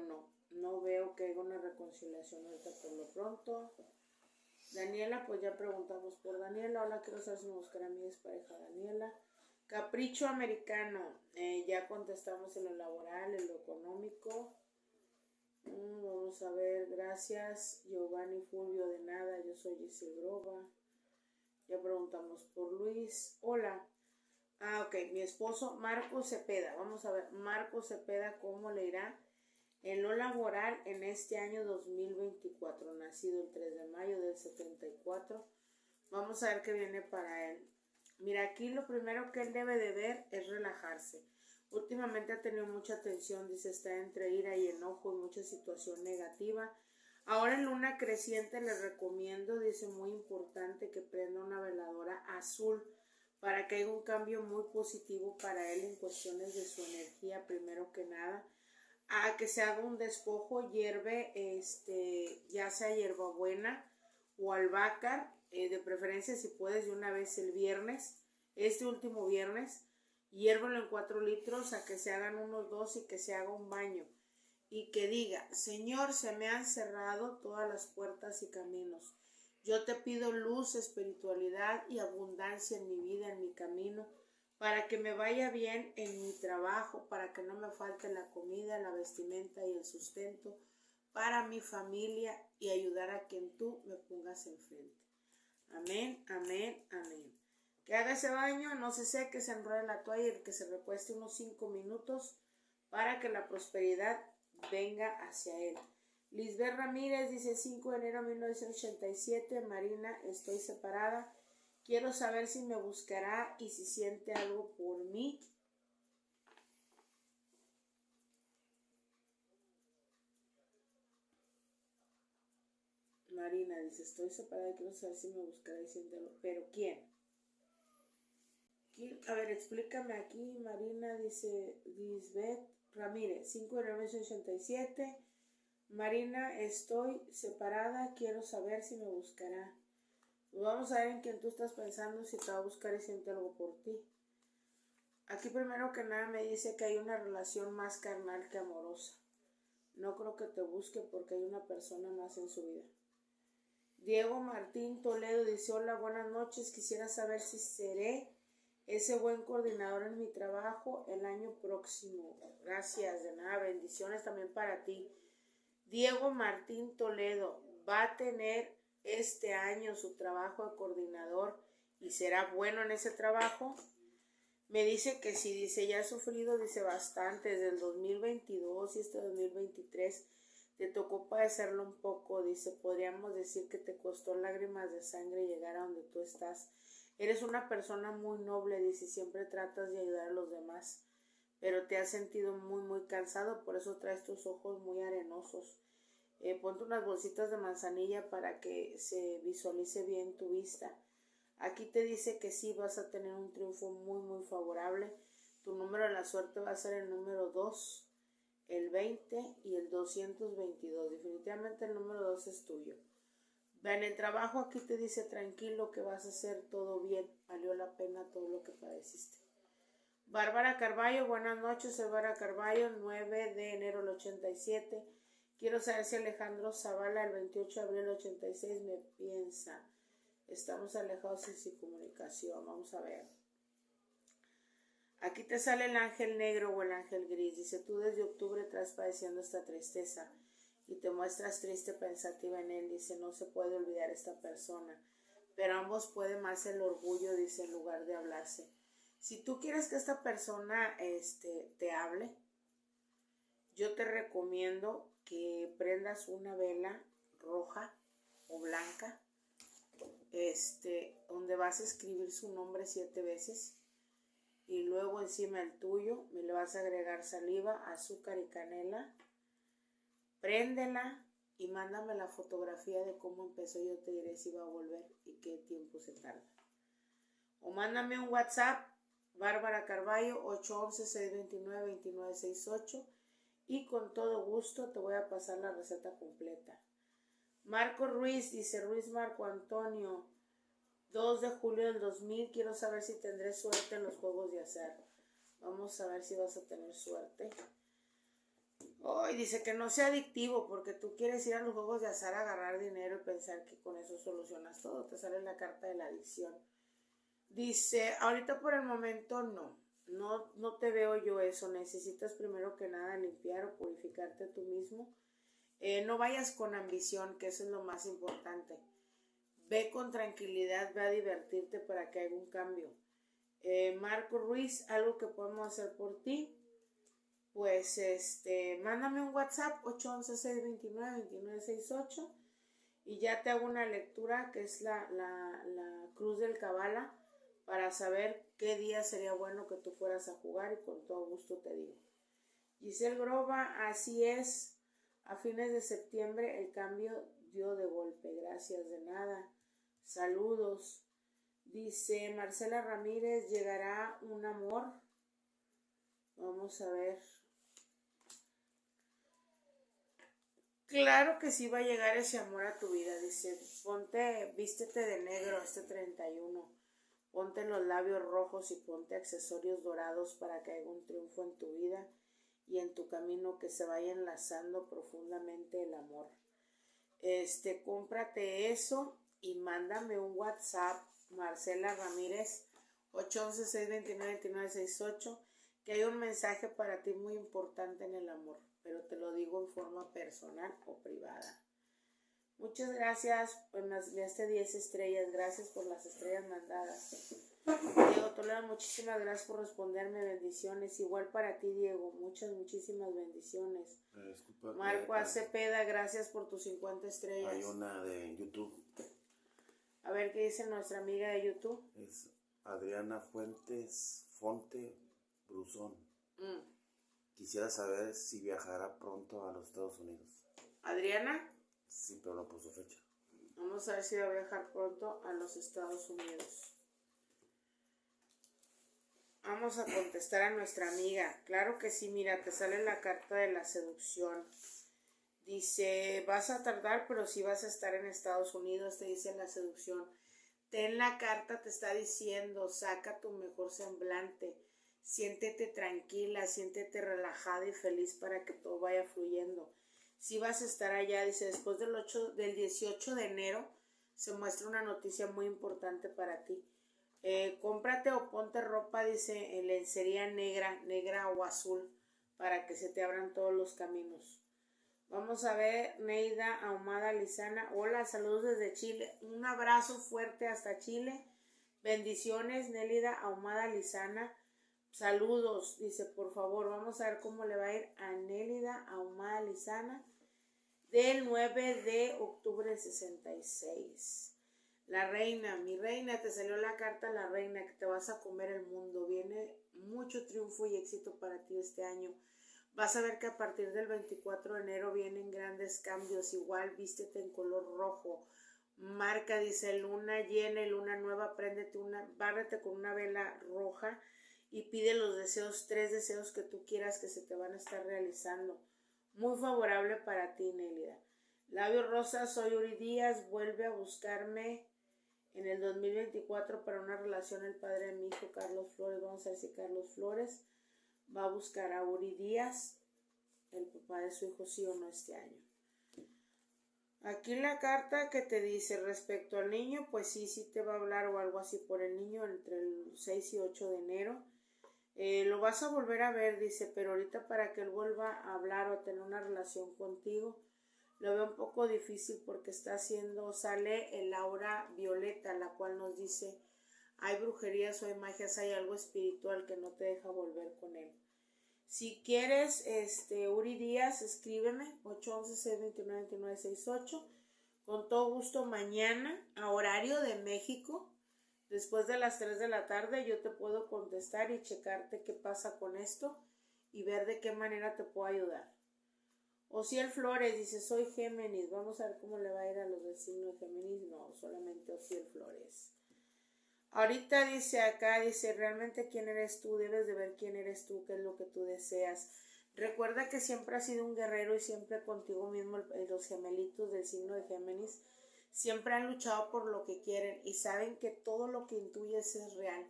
no veo que haya una reconciliación ahorita por lo pronto. Daniela, pues ya preguntamos por Daniela. Hola, quiero saber si me buscará mi expareja Daniela. Capricho americano, ya contestamos en lo laboral, en lo económico. Vamos a ver, gracias. Giovanni Fulvio, de nada, yo soy Giselle Groba. Ya preguntamos por Luis. Hola. Ok, mi esposo Marco Cepeda. Vamos a ver, Marco Cepeda, ¿cómo le irá en lo laboral en este año 2024? Nacido el 3 de mayo del 74. Vamos a ver qué viene para él. Mira, aquí lo primero que él debe de ver es relajarse. Últimamente ha tenido mucha tensión, dice, está entre ira y enojo y mucha situación negativa. Ahora en luna creciente le recomiendo, dice, muy importante que prenda una veladora azul para que haya un cambio muy positivo para él en cuestiones de su energía, primero que nada. A que se haga un despojo, hierve, ya sea hierbabuena o albahaca, de preferencia si puedes de una vez el viernes, este último viernes, hiérvelo en 4 litros a que se hagan unos 2 y que se haga un baño y que diga, Señor, se me han cerrado todas las puertas y caminos. Yo te pido luz, espiritualidad y abundancia en mi vida, en mi camino, para que me vaya bien en mi trabajo, para que no me falte la comida, la vestimenta y el sustento para mi familia y ayudar a quien tú me pongas enfrente. Amén, amén, amén. Que haga ese baño, no se seque, se enrolle la toalla y que se recueste unos 5 minutos para que la prosperidad venga hacia él. Lisbeth Ramírez dice 5 de enero de 1987, Marina, estoy separada. Quiero saber si me buscará y si siente algo por mí. Marina dice, estoy separada, quiero saber si me buscará y siente algo. ¿Pero quién? A ver, explícame aquí. Marina dice, Lisbeth Ramírez, 5 de enero de 1987. Marina, estoy separada, quiero saber si me buscará. Vamos a ver en quién tú estás pensando, si te va a buscar y siente algo por ti. Aquí primero que nada me dice que hay una relación más carnal que amorosa. No creo que te busque porque hay una persona más en su vida. Diego Martín Toledo dice, hola, buenas noches, quisiera saber si seré ese buen coordinador en mi trabajo el año próximo. Gracias, de nada, bendiciones también para ti. Diego Martín Toledo va a tener este año su trabajo de coordinador y será bueno en ese trabajo. Me dice que sí, dice, ya ha sufrido, dice, bastante desde el 2022 y este 2023 te tocó padecerlo un poco, dice, podríamos decir que te costó lágrimas de sangre llegar a donde tú estás. Eres una persona muy noble, dice, siempre tratas de ayudar a los demás, pero te has sentido muy cansado, por eso traes tus ojos muy arenosos. Ponte unas bolsitas de manzanilla para que se visualice bien tu vista. Aquí te dice que sí vas a tener un triunfo muy favorable. Tu número de la suerte va a ser el número 2, el 20 y el 222. Definitivamente el número 2 es tuyo. En el trabajo aquí te dice tranquilo que vas a hacer todo bien. Valió la pena todo lo que padeciste. Bárbara Carballo, buenas noches. Soy Bárbara Carballo, 9 de enero del 87. Quiero saber si Alejandro Zavala el 28 de abril del 86 me piensa. Estamos alejados y sin comunicación. Vamos a ver. Aquí te sale el ángel negro o el ángel gris. Dice, tú desde octubre estás padeciendo esta tristeza y te muestras triste, pensativa en él. Dice, no se puede olvidar esta persona, pero ambos pueden más el orgullo, dice, en lugar de hablarse. Si tú quieres que esta persona te hable, yo te recomiendo que prendas una vela roja o blanca, donde vas a escribir su nombre 7 veces y luego encima el tuyo me le vas a agregar saliva, azúcar y canela. Préndela y mándame la fotografía de cómo empezó. Yo te diré si va a volver y qué tiempo se tarda. o mándame un WhatsApp, Bárbara Carballo, 811-629-2968, y con todo gusto te voy a pasar la receta completa. Marco Ruiz dice, Ruiz Marco Antonio, 2 de julio del 2000, quiero saber si tendré suerte en los juegos de azar. Vamos a ver si vas a tener suerte. Hoy dice que no sea adictivo, porque tú quieres ir a los juegos de azar a agarrar dinero y pensar que con eso solucionas todo. Te sale la carta de la adicción. Dice, ahorita por el momento no te veo yo eso. Necesitas primero que nada limpiar o purificarte tú mismo. No vayas con ambición, que eso es lo más importante. Ve con tranquilidad, ve a divertirte para que haya un cambio. Marco Ruiz, algo que podemos hacer por ti, pues mándame un WhatsApp 811-629-2968 y ya te hago una lectura que es la Cruz del Kabbalah para saber qué día sería bueno que tú fueras a jugar, y con todo gusto te digo. Giselle Groba, así es, a fines de septiembre el cambio dio de golpe. Gracias, de nada. Saludos. Dice Marcela Ramírez, ¿llegará un amor? Vamos a ver. Claro que sí va a llegar ese amor a tu vida. Dice, vístete de negro este 31. Ponte los labios rojos y ponte accesorios dorados para que haya un triunfo en tu vida y en tu camino, que se vaya enlazando profundamente el amor. Cómprate eso y mándame un WhatsApp, Marcela Ramírez, 811-629-2968, que hay un mensaje para ti muy importante en el amor, pero te lo digo en forma personal o privada. Muchas gracias, pues me enviaste 10 estrellas, gracias por las estrellas mandadas. Diego Toledo, muchísimas gracias por responderme, bendiciones. Igual para ti, Diego, muchísimas bendiciones. Disculpa, Marco A. Cepeda, gracias por tus 50 estrellas. Hay una de YouTube. A ver qué dice nuestra amiga de YouTube. Es Adriana Fonte Brusón. Quisiera saber si viajará pronto a los Estados Unidos. ¿Adriana? Sí, pero no puso fecha. Vamos a ver si va a viajar pronto a los Estados Unidos. Vamos a contestar a nuestra amiga. Claro que sí, mira, te sale la carta de la seducción. Dice, vas a tardar, pero sí vas a estar en Estados Unidos, te dice la seducción. Ten la carta, te está diciendo, saca tu mejor semblante. Siéntete tranquila, siéntete relajada y feliz para que todo vaya fluyendo. Si vas a estar allá, dice, después del 18 de enero se muestra una noticia muy importante para ti. Cómprate o ponte ropa, dice, en lencería negra o azul, para que se te abran todos los caminos. Vamos a ver, Neida Ahumada Lizana. Hola, saludos desde Chile. Un abrazo fuerte hasta Chile. Bendiciones, Nélida Ahumada Lizana. Saludos, dice, por favor, vamos a ver cómo le va a ir a Nélida Ahumada Lizana del 9 de octubre del 66. La reina, mi reina, te salió la carta la reina, que te vas a comer el mundo. Viene mucho triunfo y éxito para ti este año. Vas a ver que a partir del 24 de enero vienen grandes cambios. Igual vístete en color rojo. Marca, dice, luna llena y luna nueva, bárrete con una vela roja y pide los deseos, 3 deseos que tú quieras que se te van a estar realizando. Muy favorable para ti, Nélida. Labio rosa, soy Uri Díaz, vuelve a buscarme en el 2024 para una relación el padre de mi hijo, Carlos Flores. Vamos a ver si Carlos Flores va a buscar a Uri Díaz, el papá de su hijo, sí o no este año. Aquí la carta que te dice respecto al niño, pues sí te va a hablar o algo así por el niño entre el 6 y 8 de enero. Lo vas a volver a ver, dice, pero ahorita para que él vuelva a hablar o a tener una relación contigo, lo veo un poco difícil porque sale el aura violeta, la cual nos dice, hay brujerías o hay magias, hay algo espiritual que no te deja volver con él. Si quieres, Uri Díaz, escríbeme, 811-629-2968, con todo gusto mañana, a horario de México, después de las 3 de la tarde, yo te puedo contestar y checarte qué pasa con esto y ver de qué manera te puedo ayudar. Ociel Flores dice, soy Géminis, vamos a ver cómo le va a ir a los del signo de Géminis. No, solamente Ociel Flores. Ahorita dice acá, dice, realmente quién eres tú, debes de ver quién eres tú, qué es lo que tú deseas. Recuerda que siempre has sido un guerrero y siempre contigo mismo, los gemelitos del signo de Géminis, siempre han luchado por lo que quieren y saben que todo lo que intuyes es real.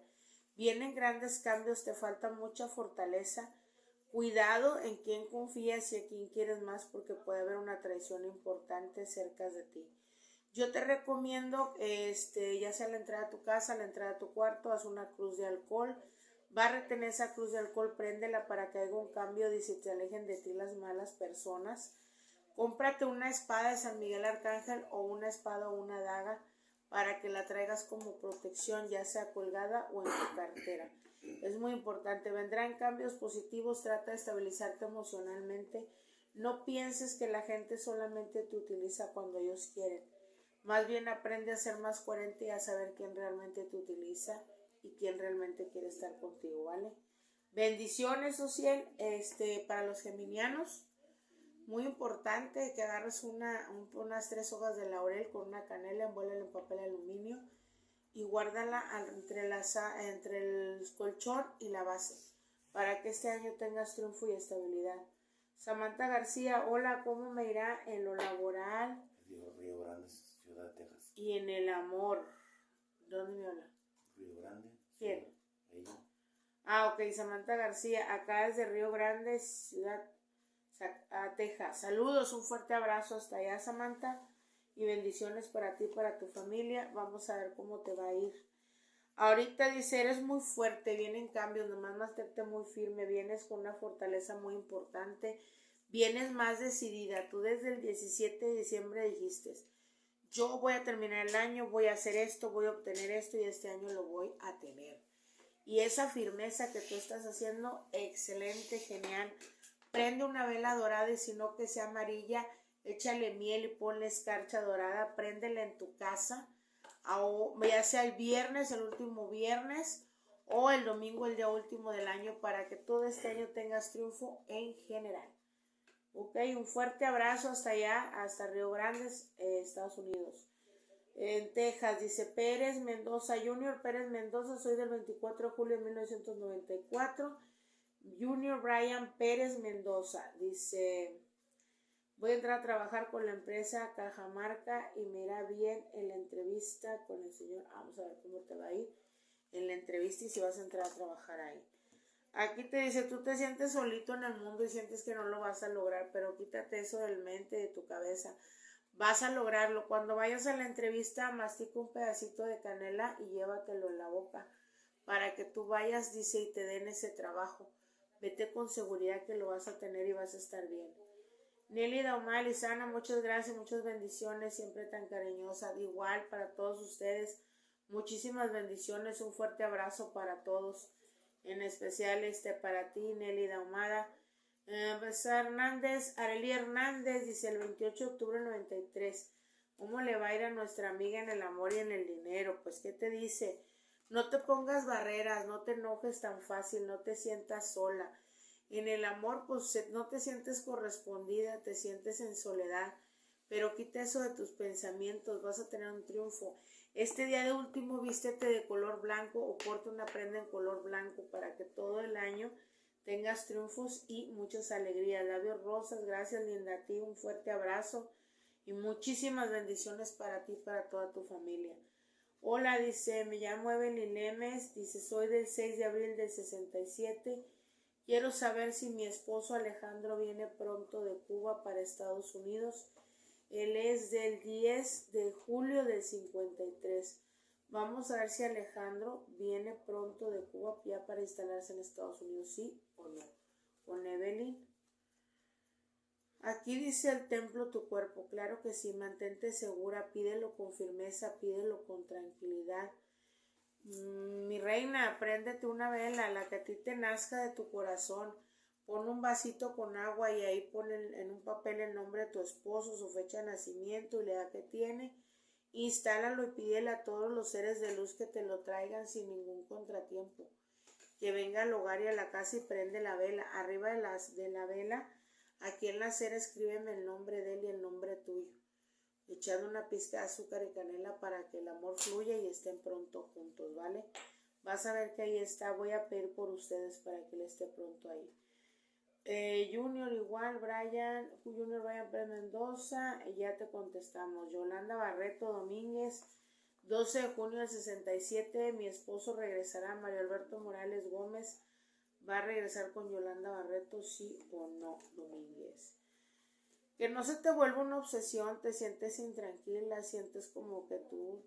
Vienen grandes cambios, te falta mucha fortaleza. Cuidado en quién confías y a quién quieres más porque puede haber una traición importante cerca de ti. Yo te recomiendo, ya sea la entrada a tu casa, la entrada a tu cuarto, haz una cruz de alcohol, va a retener esa cruz de alcohol, préndela para que haya un cambio y se te alejen de ti las malas personas. Cómprate una espada de San Miguel Arcángel o una espada o una daga para que la traigas como protección, ya sea colgada o en tu cartera. Es muy importante, vendrán cambios positivos, trata de estabilizarte emocionalmente. No pienses que la gente solamente te utiliza cuando ellos quieren. Más bien aprende a ser más coherente y a saber quién realmente te utiliza y quién realmente quiere estar contigo, ¿vale? Bendiciones, Ociel, para los geminianos. Muy importante que agarres unas 3 hojas de laurel con una canela, envuélvela en papel aluminio y guárdala entre el colchón y la base para que este año tengas triunfo y estabilidad. Samantha García, hola, ¿cómo me irá en lo laboral? Río Grande, Ciudad de Texas. Y en el amor. ¿Dónde me habla? Río Grande. ¿Quién? Ella. Ok, Samantha García, acá desde Río Grande, Ciudad Texas. Saludos, un fuerte abrazo hasta allá, Samantha, y bendiciones para ti y para tu familia. Vamos a ver cómo te va a ir. Ahorita dice, eres muy fuerte, vienen cambios, nomás mantente muy firme, vienes con una fortaleza muy importante, vienes más decidida. Tú desde el 17 de diciembre dijiste, yo voy a terminar el año, voy a hacer esto, voy a obtener esto y este año lo voy a tener. Y esa firmeza que tú estás haciendo, excelente, genial. Prende una vela dorada y si no que sea amarilla, échale miel y ponle escarcha dorada, préndela en tu casa, ya sea el viernes, el último viernes, o el domingo, el día último del año, para que todo este año tengas triunfo en general. Ok, un fuerte abrazo hasta allá, hasta Río Grande, Estados Unidos. En Texas, dice Pérez Mendoza, Junior Pérez Mendoza, soy del 24 de julio de 1994. Junior Brian Pérez Mendoza, dice, voy a entrar a trabajar con la empresa Cajamarca y me irá bien en la entrevista con el señor. Vamos a ver cómo te va a ir en la entrevista y si vas a entrar a trabajar ahí. Aquí te dice, tú te sientes solito en el mundo y sientes que no lo vas a lograr, pero quítate eso del mente, de tu cabeza. Vas a lograrlo. Cuando vayas a la entrevista, mastica un pedacito de canela y llévatelo en la boca para que tú vayas, dice, y te den ese trabajo. Vete con seguridad que lo vas a tener y vas a estar bien. Nelly Daumal y Sana, muchas gracias, muchas bendiciones, siempre tan cariñosa. Igual para todos ustedes, muchísimas bendiciones, un fuerte abrazo para todos. En especial para ti, Nelly Daumada. Hernández, Arely Hernández, dice el 28 de octubre del 93. ¿Cómo le va a ir a nuestra amiga en el amor y en el dinero? Pues, ¿qué te dice? No te pongas barreras, no te enojes tan fácil, no te sientas sola. En el amor, pues, no te sientes correspondida, te sientes en soledad. Pero quita eso de tus pensamientos, vas a tener un triunfo. Este día de último vístete de color blanco o porta una prenda en color blanco para que todo el año tengas triunfos y muchas alegrías. Labios rosas, gracias linda a ti, un fuerte abrazo y muchísimas bendiciones para ti y para toda tu familia. Hola, dice, me llamo Evelyn Lemes, dice, soy del 6 de abril del 67. Quiero saber si mi esposo Alejandro viene pronto de Cuba para Estados Unidos. Él es del 10 de julio del 53. Vamos a ver si Alejandro viene pronto de Cuba ya para instalarse en Estados Unidos, ¿sí o no? Con Evelyn. Aquí dice el templo tu cuerpo. Claro que sí, mantente segura, pídelo con firmeza, pídelo con tranquilidad. Mi reina, préndete una vela, la que a ti te nazca de tu corazón. Pon un vasito con agua y ahí pon en un papel el nombre de tu esposo, su fecha de nacimiento y la edad que tiene. Instálalo y pídele a todos los seres de luz que te lo traigan sin ningún contratiempo. Que venga al hogar y a la casa y prende la vela. Arriba de la vela, aquí en la cera escríbeme el nombre de él y el nombre tuyo. echando una pizca de azúcar y canela para que el amor fluya y estén pronto juntos, ¿vale? Vas a ver que ahí está, voy a pedir por ustedes para que él esté pronto ahí. Junior igual, Junior Brian Pérez Mendoza, ya te contestamos. Yolanda Barreto Domínguez, 12 de junio del 67, mi esposo regresará. Mario Alberto Morales Gómez, ¿va a regresar con Yolanda Barreto, sí o no, Domínguez? Que no se te vuelva una obsesión, te sientes intranquila, sientes como que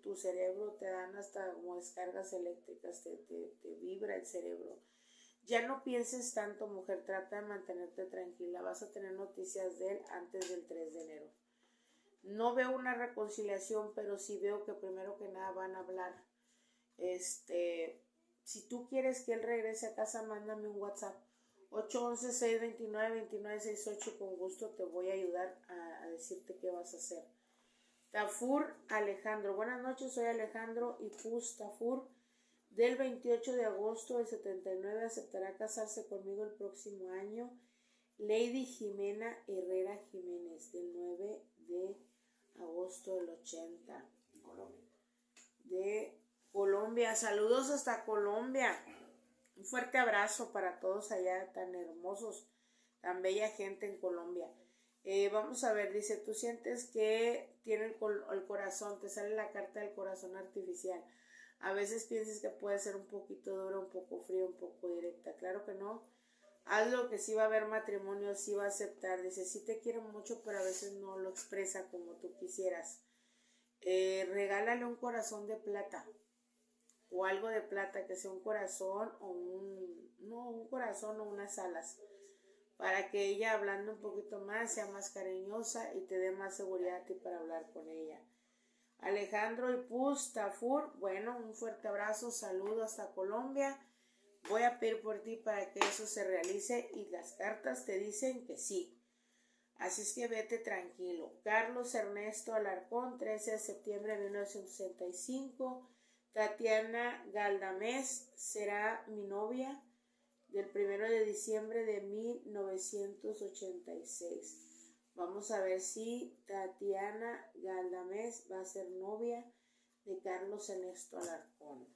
tu cerebro te dan hasta como descargas eléctricas, te vibra el cerebro. Ya no pienses tanto, mujer, trata de mantenerte tranquila, vas a tener noticias de él antes del 3 de enero. No veo una reconciliación, pero sí veo que primero que nada van a hablar. Si tú quieres que él regrese a casa, mándame un WhatsApp. 811-629-2968, con gusto te voy a ayudar a decirte qué vas a hacer. Tafur Alejandro, buenas noches, soy Alejandro y Pus Tafur, del 28 de agosto del 79, aceptará casarse conmigo el próximo año. Lady Jimena Herrera Jiménez, del 9 de agosto del 80. De Colombia, saludos hasta Colombia. Un fuerte abrazo para todos allá, tan hermosos, tan bella gente en Colombia. Vamos a ver, dice, tú sientes que tiene el corazón, te sale la carta del corazón artificial. A veces piensas que puede ser un poquito dura, un poco fría, un poco directa. Claro que no. Hazlo, que sí va a haber matrimonio, sí va a aceptar. Dice, sí te quiero mucho, pero a veces no lo expresa como tú quisieras. Regálale un corazón de plata. O algo de plata, que sea un corazón o un corazón o unas alas, para que ella, hablando un poquito más, sea más cariñosa y te dé más seguridad a ti para hablar con ella. Alejandro y Pus Tafur, bueno, un fuerte abrazo, saludo hasta Colombia. Voy a pedir por ti para que eso se realice y las cartas te dicen que sí. Así es que vete tranquilo. Carlos Ernesto Alarcón, 13 de septiembre de 1965. Tatiana Galdamés será mi novia del 1 de diciembre de 1986. Vamos a ver si Tatiana Galdamés va a ser novia de Carlos Ernesto Alarcón.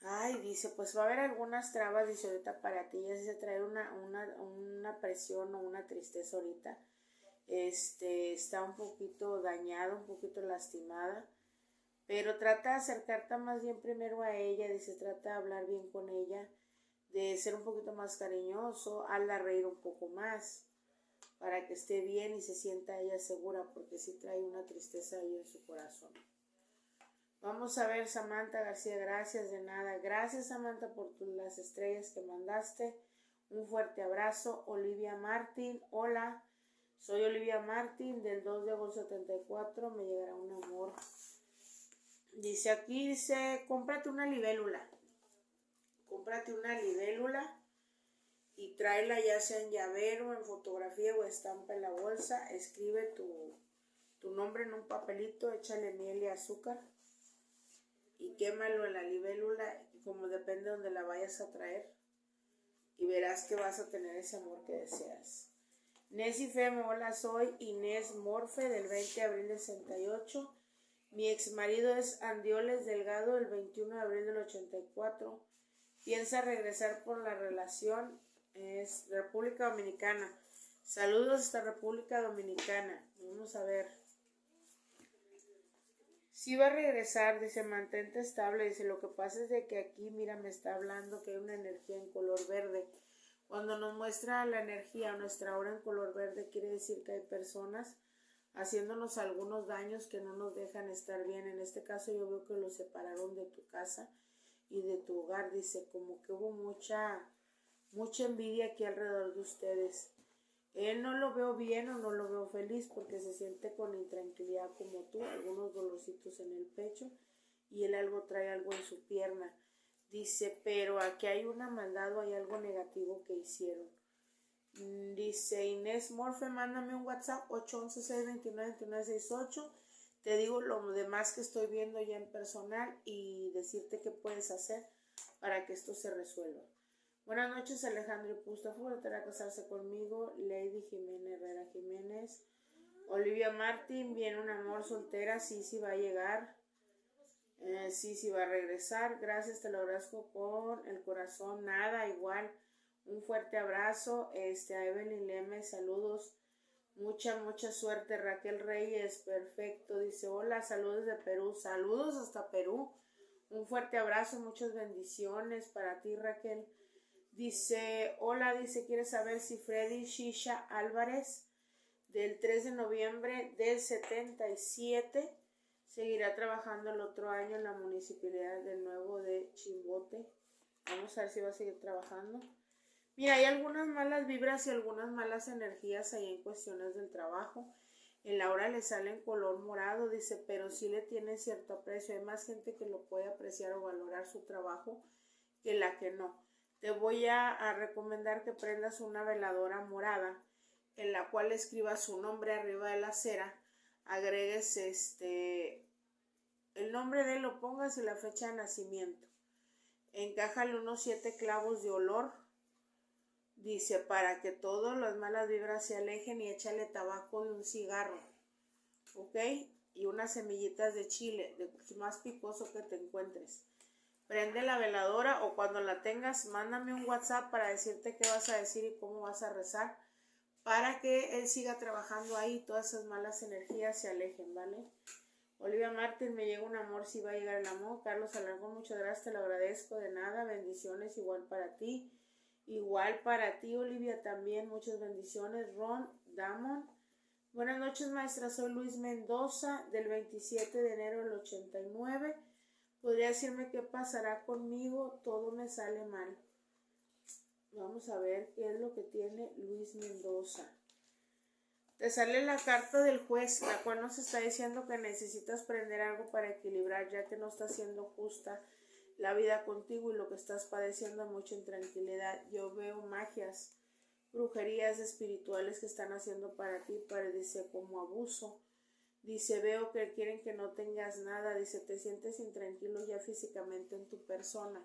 Ay, dice, pues va a haber algunas trabas, dice, ahorita para ti, ya se trae una presión o una tristeza ahorita. Está un poquito dañada, un poquito lastimada. Pero trata de acercarte más bien primero a ella, dice, trata de hablar bien con ella, de ser un poquito más cariñoso, hazla reír un poco más, para que esté bien y se sienta ella segura, porque sí trae una tristeza ahí en su corazón. Vamos a ver, Samantha García, gracias, de nada. Gracias, Samantha, por las estrellas que mandaste. Un fuerte abrazo. Olivia Martín, hola, soy Olivia Martín, del 2 de agosto 74, me llegará un amor. Dice aquí, cómprate una libélula. Cómprate una libélula y tráela ya sea en llavero, en fotografía o estampa en la bolsa. Escribe tu nombre en un papelito, échale miel y azúcar y quémalo en la libélula, como depende de donde la vayas a traer. Y verás que vas a tener ese amor que deseas. Nessie Femo, hola, soy Inés Morfe, del 20 de abril del 68. Mi ex marido es Andioles Delgado, el 21 de abril del 84. Piensa regresar por la relación, es República Dominicana. Saludos hasta República Dominicana. Vamos a ver. Sí va a regresar, dice, mantente estable. Dice, lo que pasa es de que aquí, mira, me está hablando que hay una energía en color verde. Cuando nos muestra la energía, nuestra aura en color verde, quiere decir que hay personas haciéndonos algunos daños que no nos dejan estar bien. En este caso yo veo que los separaron de tu casa y de tu hogar. Dice, como que hubo mucha envidia aquí alrededor de ustedes. Él no lo veo bien o no lo veo feliz porque se siente con intranquilidad como tú, algunos dolorcitos en el pecho y él trae algo en su pierna. Dice, pero aquí hay una maldad o hay algo negativo que hicieron. Dice Inés Morfe, mándame un WhatsApp 811-629-2968. Te digo lo demás que estoy viendo ya en personal y decirte qué puedes hacer para que esto se resuelva. Buenas noches, Alejandro y Pustafur, tratará de casarse conmigo. Lady Jimena Herrera Jiménez. Olivia Martín, viene un amor soltera, sí va a llegar. Sí va a regresar. Gracias, te lo agradezco con el corazón. Nada, igual. Un fuerte abrazo. A Evelyn Leme, saludos. Mucha suerte. Raquel Reyes, perfecto. Dice, hola, saludos de Perú. Saludos hasta Perú. Un fuerte abrazo, muchas bendiciones para ti, Raquel. Dice, hola, dice, quiere saber si Freddy Shisha Álvarez, del 3 de noviembre del 77, seguirá trabajando el otro año en la municipalidad de Nuevo de Chimbote. Vamos a ver si va a seguir trabajando. Mira, hay algunas malas vibras y algunas malas energías ahí en cuestiones del trabajo. En la hora le sale en color morado, dice, pero sí le tiene cierto aprecio. Hay más gente que lo puede apreciar o valorar su trabajo que la que no. Te voy a recomendar que prendas una veladora morada en la cual escribas su nombre arriba de la cera, agregues el nombre de él, lo pongas y la fecha de nacimiento. Encájale unos 7 clavos de olor, dice, para que todas las malas vibras se alejen, y échale tabaco de un cigarro, ¿ok? Y unas semillitas de chile, de más picoso que te encuentres. Prende la veladora, o cuando la tengas, mándame un WhatsApp para decirte qué vas a decir y cómo vas a rezar, para que él siga trabajando ahí, todas esas malas energías se alejen, ¿vale? Olivia Martín, me llega un amor, sí va a llegar el amor. Carlos Alarcón, muchas gracias, te lo agradezco, de nada, bendiciones, igual para ti, Olivia, también, muchas bendiciones. Ron Damon, buenas noches, maestra, soy Luis Mendoza, del 27 de enero del 89, ¿podría decirme qué pasará conmigo? Todo me sale mal. Vamos a ver qué es lo que tiene Luis Mendoza. Te sale la carta del juez, la cual nos está diciendo que necesitas prender algo para equilibrar, ya que no está siendo justa la vida contigo y lo que estás padeciendo mucha intranquilidad. Yo veo magias, brujerías espirituales que están haciendo para ti, dice, como abuso. Dice, veo que quieren que no tengas nada. Dice, te sientes intranquilo ya físicamente en tu persona.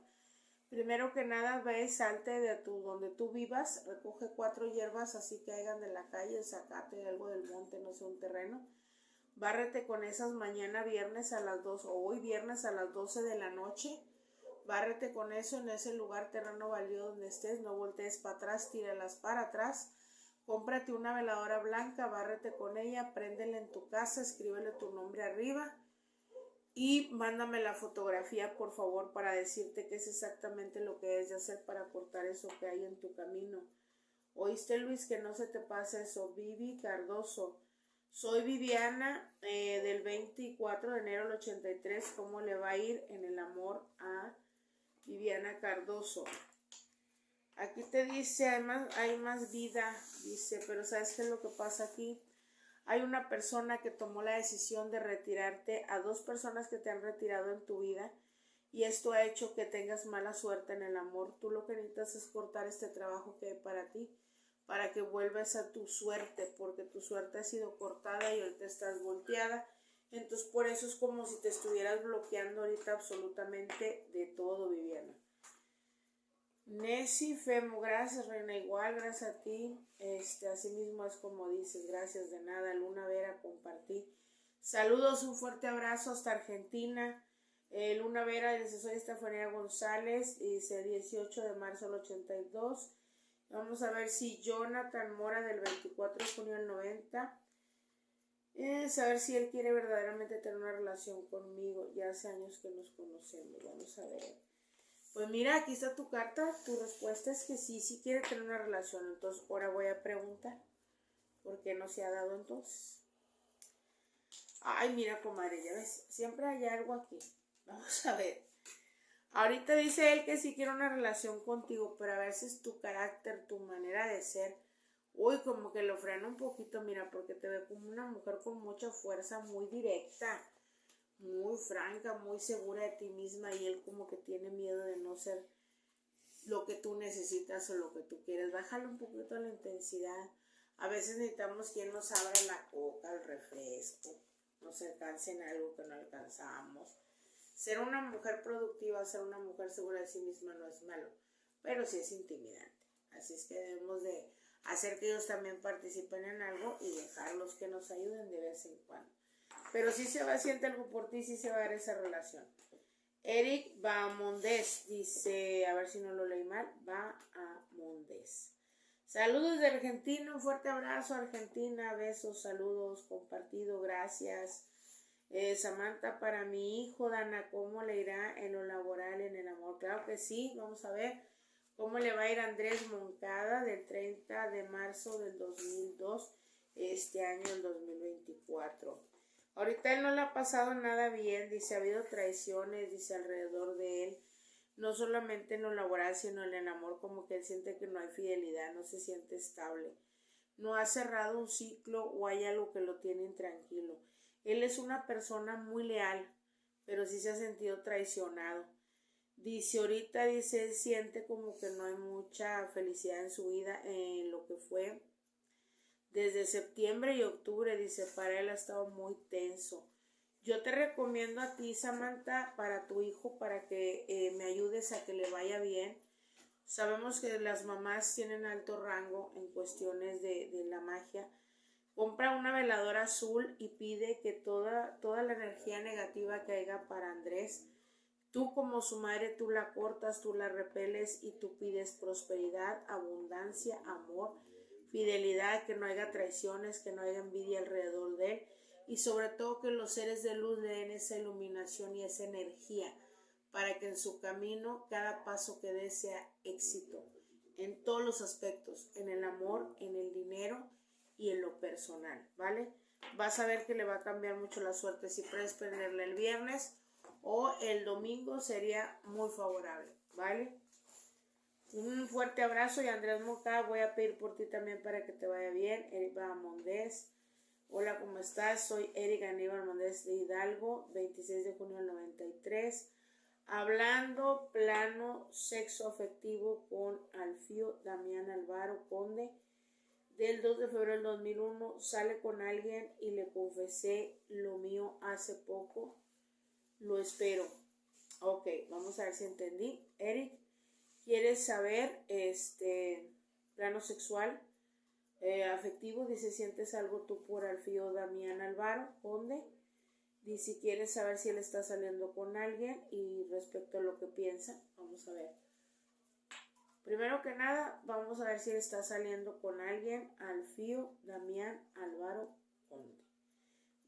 Primero que nada, ve, salte de donde tú vivas, recoge 4 hierbas así que caigan de la calle, sacate algo del monte, no sé, un terreno. Bárrete con esas mañana viernes a las 2 o hoy viernes a las 12 de la noche. Bárrete con eso en ese lugar, terreno baldío donde estés, no voltees para atrás, tíralas para atrás. Cómprate una veladora blanca, bárrete con ella, préndela en tu casa, escríbele tu nombre arriba. Y mándame la fotografía, por favor, para decirte qué es exactamente lo que debes de hacer para cortar eso que hay en tu camino. ¿Oíste, Luis? Que no se te pase eso. Vivi Cardoso. Soy Viviana, del 24 de enero del 83. ¿Cómo le va a ir en el amor a Viviana Cardoso? Aquí te dice, hay más vida, dice, pero ¿sabes qué es lo que pasa aquí? Hay una persona que tomó la decisión de retirarte, a 2 personas que te han retirado en tu vida, y esto ha hecho que tengas mala suerte en el amor. Tú lo que necesitas es cortar este trabajo que hay para ti, para que vuelvas a tu suerte, porque tu suerte ha sido cortada y ahorita estás volteada. Entonces por eso es como si te estuvieras bloqueando ahorita absolutamente de todo, Viviana. Nessie Femo, gracias, reina, igual, gracias a ti. Así mismo es como dices, gracias, de nada. Luna Vera, compartí. Saludos, un fuerte abrazo hasta Argentina. Luna Vera dice, soy Estefanía González, y dice 18 de marzo del 82. Vamos a ver si Jonathan Mora, del 24 de junio del 90. Saber si él quiere verdaderamente tener una relación conmigo. Ya hace años que nos conocemos, vamos a ver. Pues mira, aquí está tu carta, tu respuesta es que sí quiere tener una relación. Entonces ahora voy a preguntar, ¿por qué no se ha dado entonces? Ay, mira, comadre, ya ves, siempre hay algo aquí. Vamos a ver. Ahorita dice él que sí quiere una relación contigo, pero a veces tu carácter, tu manera de ser, uy, como que lo frena un poquito, mira, porque te ve como una mujer con mucha fuerza, muy directa, muy franca, muy segura de ti misma, y él como que tiene miedo de no ser lo que tú necesitas o lo que tú quieres. Bájale un poquito la intensidad. A veces necesitamos quien nos abra la coca, el refresco, nos alcance en algo que no alcanzamos. Ser una mujer productiva, ser una mujer segura de sí misma no es malo, pero sí es intimidante. Así es que debemos de hacer que ellos también participen en algo y dejarlos que nos ayuden de vez en cuando. Pero sí siente algo por ti, sí se va a dar esa relación. Eric Bamondes dice, a ver si no lo leí mal, Bamondes. Saludos de Argentina, un fuerte abrazo Argentina, besos, saludos, compartido, gracias. Samantha, para mi hijo, Dana, ¿cómo le irá en lo laboral, en el amor? Claro que sí, vamos a ver cómo le va a ir a Andrés Moncada del 30 de marzo del 2002, este año, el 2024. Ahorita él no le ha pasado nada bien, dice, ha habido traiciones, dice, alrededor de él, no solamente en lo laboral, sino en el amor, como que él siente que no hay fidelidad, no se siente estable, no ha cerrado un ciclo o hay algo que lo tiene intranquilo. Él es una persona muy leal, pero sí se ha sentido traicionado. Dice, ahorita, dice, él siente como que no hay mucha felicidad en su vida, en lo que fue desde septiembre y octubre, dice, para él ha estado muy tenso. Yo te recomiendo a ti, Samantha, para tu hijo, para que me ayudes a que le vaya bien. Sabemos que las mamás tienen alto rango en cuestiones de la magia. Compra una veladora azul y pide que toda la energía negativa que haya para Andrés, tú como su madre, tú la cortas, tú la repeles y tú pides prosperidad, abundancia, amor, fidelidad, que no haya traiciones, que no haya envidia alrededor de él y sobre todo que los seres de luz le den esa iluminación y esa energía para que en su camino cada paso que dé sea éxito en todos los aspectos, en el amor, en el dinero y en lo personal, ¿vale? Vas a ver que le va a cambiar mucho la suerte. Si puedes prenderle el viernes o el domingo sería muy favorable, ¿vale? Un fuerte abrazo y Andrés Moncada, voy a pedir por ti también para que te vaya bien. Eric Mondes, hola, ¿cómo estás? Soy Eric Aníbal Mondes de Hidalgo, 26 de junio del 93. Hablando plano sexo afectivo con Alfio Damián Alvaro Conde. Del 2 de febrero del 2001, sale con alguien y le confesé lo mío hace poco. Lo espero. Ok, vamos a ver si entendí. Eric, ¿quieres saber plano sexual afectivo? Dice, ¿sientes algo tú por Alfio Damián Alvaro Conde? Dice, ¿quieres saber si él está saliendo con alguien? Y respecto a lo que piensa, vamos a ver. Primero que nada, vamos a ver si él está saliendo con alguien. Alfio Damián Alvaro Conde.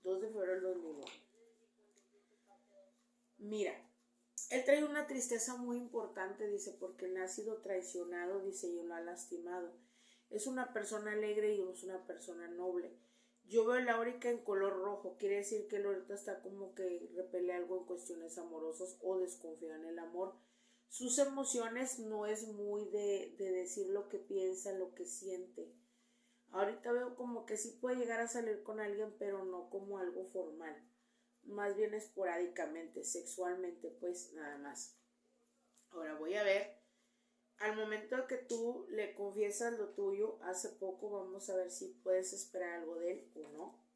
2 de febrero del 2001. Mira, él trae una tristeza muy importante, dice, porque él ha sido traicionado, dice, y lo ha lastimado. Es una persona alegre y es una persona noble. Yo veo la aurica en color rojo, quiere decir que él ahorita está como que repele algo en cuestiones amorosas o desconfía en el amor. Sus emociones no es muy de decir lo que piensa, lo que siente. Ahorita veo como que sí puede llegar a salir con alguien, pero no como algo formal. Más bien esporádicamente, sexualmente, pues nada más. Ahora voy a ver, al momento que tú le confiesas lo tuyo, hace poco, vamos a ver si puedes esperar algo de él o no.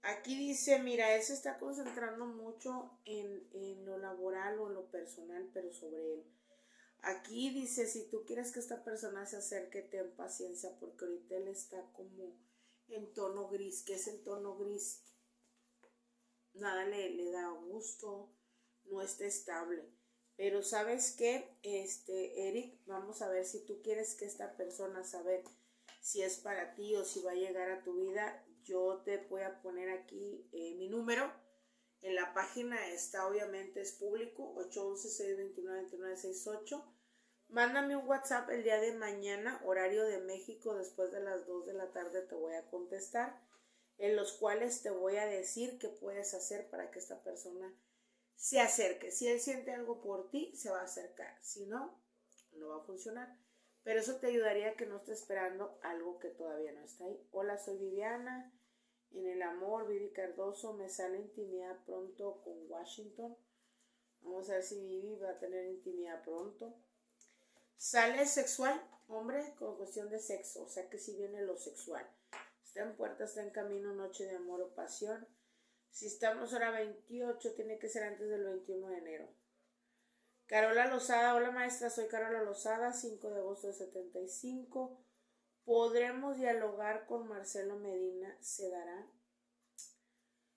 Aquí dice, mira, él se está concentrando mucho en lo laboral o en lo personal, pero sobre él. Aquí dice, si tú quieres que esta persona se acerque, ten paciencia, porque ahorita él está como en tono gris. ¿Qué es el tono gris? Nada le da gusto, no está estable. Pero ¿sabes qué? Eric, vamos a ver si tú quieres que esta persona saber si es para ti o si va a llegar a tu vida. Yo te voy a poner aquí mi número. En la página está, obviamente es público, 811-629-2968. Mándame un WhatsApp el día de mañana, horario de México, después de las 2 de la tarde te voy a contestar, en los cuales te voy a decir qué puedes hacer para que esta persona se acerque. Si él siente algo por ti, se va a acercar. Si no, no va a funcionar. Pero eso te ayudaría a que no estés esperando algo que todavía no está ahí. Hola, soy Viviana. En el amor, Vivi Cardoso, me sale intimidad pronto con Washington. Vamos a ver si Vivi va a tener intimidad pronto. Sale sexual, hombre, con cuestión de sexo, o sea que si viene lo sexual. Está en puerta, está en camino, noche de amor o pasión. Si estamos ahora 28, tiene que ser antes del 21 de enero. Carola Lozada, hola maestra, soy Carola Lozada, 5 de agosto de 75. podremos dialogar con Marcelo Medina, se dará.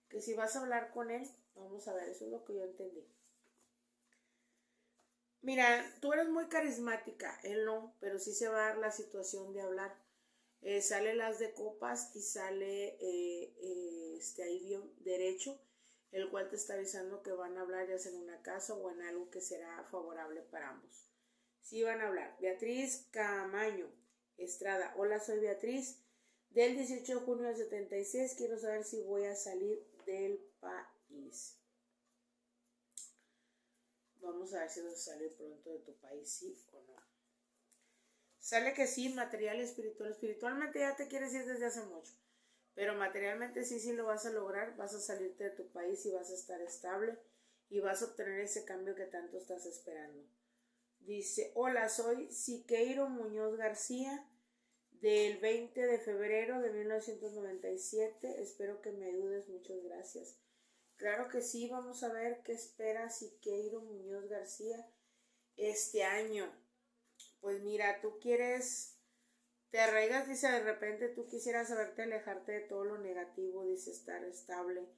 Que si vas a hablar con él, vamos a ver, eso es lo que yo entendí. Mira, tú eres muy carismática, él no, pero sí se va a dar la situación de hablar. Sale las de copas y sale ahí bien derecho, el cual te está avisando que van a hablar ya sea en una casa o en algo que será favorable para ambos. Sí van a hablar. Beatriz Camaño Estrada. Hola, soy Beatriz. Del 18 de junio del 76, quiero saber si voy a salir del país. Vamos a ver si vas a salir pronto de tu país, sí o no. Sale que sí, material y espiritual. Espiritualmente ya te quieres ir desde hace mucho, pero materialmente sí lo vas a lograr. Vas a salirte de tu país y vas a estar estable y vas a obtener ese cambio que tanto estás esperando. Dice, hola, soy Siqueiro Muñoz García, del 20 de febrero de 1997. Espero que me ayudes, muchas gracias. Claro que sí, vamos a ver qué espera Siqueiro Muñoz García este año. Pues mira, tú quieres, te arraigas, dice, de repente tú quisieras saberte alejarte de todo lo negativo, dice, estar estable.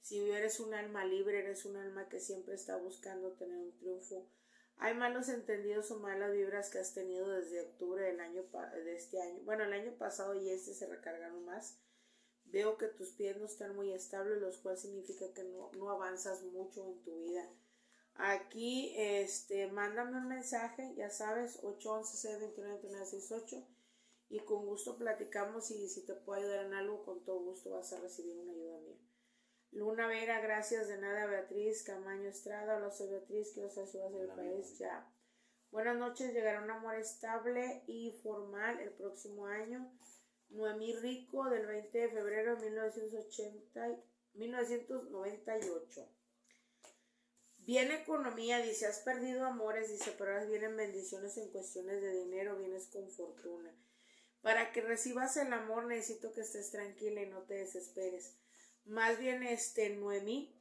Si eres un alma libre, eres un alma que siempre está buscando tener un triunfo. Hay malos entendidos o malas vibras que has tenido desde octubre de este año. Bueno, el año pasado y se recargaron más. Veo que tus pies no están muy estables, lo cual significa que no avanzas mucho en tu vida. Aquí, mándame un mensaje, ya sabes, 811-629-2968 y con gusto platicamos y si te puedo ayudar en algo, con todo gusto vas a recibir una ayuda mía. Luna Vera, gracias de nada. Beatriz Camaño Estrada, hola, soy Beatriz, quiero saber si vas a ir al país ya. Buenas noches, llegará un amor estable y formal el próximo año. Noemí Rico, del 20 de febrero de 1998. Viene economía, dice, has perdido amores, dice, pero ahora vienen bendiciones en cuestiones de dinero, vienes con fortuna. Para que recibas el amor necesito que estés tranquila y no te desesperes. Más bien, Noemí,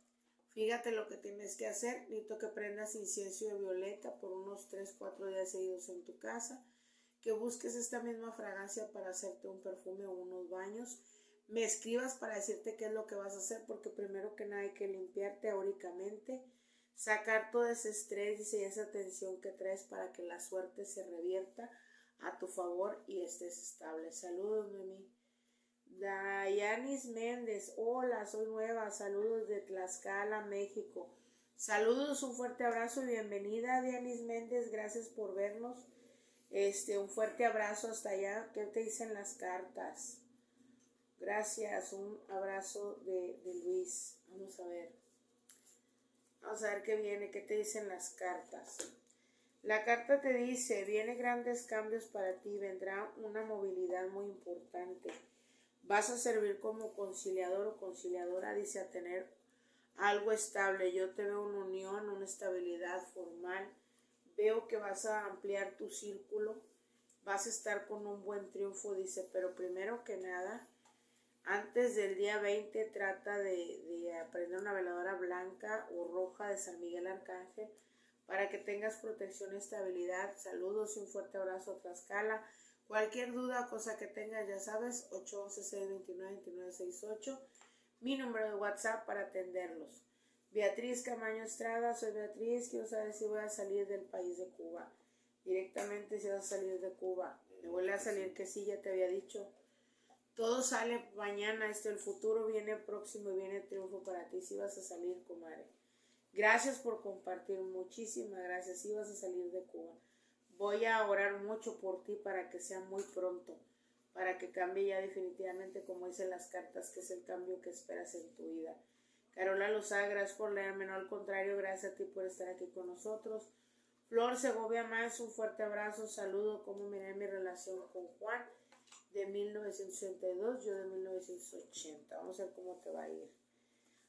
fíjate lo que tienes que hacer. Necesito que prendas incienso de violeta por unos 3-4 días seguidos en tu casa. Que busques esta misma fragancia para hacerte un perfume o unos baños. Me escribas para decirte qué es lo que vas a hacer, porque primero que nada hay que limpiarte auricamente, sacar todo ese estrés y esa tensión que traes para que la suerte se revierta a tu favor y estés estable. Saludos, Noemí. Dayanis Méndez, hola, soy nueva, saludos de Tlaxcala, México. Saludos, un fuerte abrazo y bienvenida, Dayanis Méndez, gracias por vernos. Un fuerte abrazo hasta allá. ¿Qué te dicen las cartas? Gracias, un abrazo de Luis. Vamos a ver qué viene, qué te dicen las cartas. La carta te dice, vienen grandes cambios para ti, vendrá una movilidad muy importante. Vas a servir como conciliador o conciliadora, dice, a tener algo estable. Yo te veo una unión, una estabilidad formal. Veo que vas a ampliar tu círculo, vas a estar con un buen triunfo, dice, pero primero que nada, antes del día 20 trata de aprender una veladora blanca o roja de San Miguel Arcángel para que tengas protección y estabilidad. Saludos y un fuerte abrazo a Tlaxcala. Cualquier duda, cosa que tengas, ya sabes, 811-629-2968, mi número de WhatsApp para atenderlos. Beatriz Camaño Estrada, soy Beatriz, quiero saber si voy a salir del país de Cuba. Directamente si vas a salir de Cuba. Me vuelve a salir que sí, ya te había dicho. Todo sale mañana, el futuro viene próximo y viene triunfo para ti. Si vas a salir, comadre. Gracias por compartir, muchísimas gracias. Si vas a salir de Cuba. Voy a orar mucho por ti para que sea muy pronto, para que cambie ya definitivamente, como dicen las cartas, que es el cambio que esperas en tu vida. Carola Lozada, gracias por leerme, no al contrario, gracias a ti por estar aquí con nosotros. Flor Segovia Más, un fuerte abrazo, saludo, cómo miré mi relación con Juan de 1962, yo de 1980. Vamos a ver cómo te va a ir.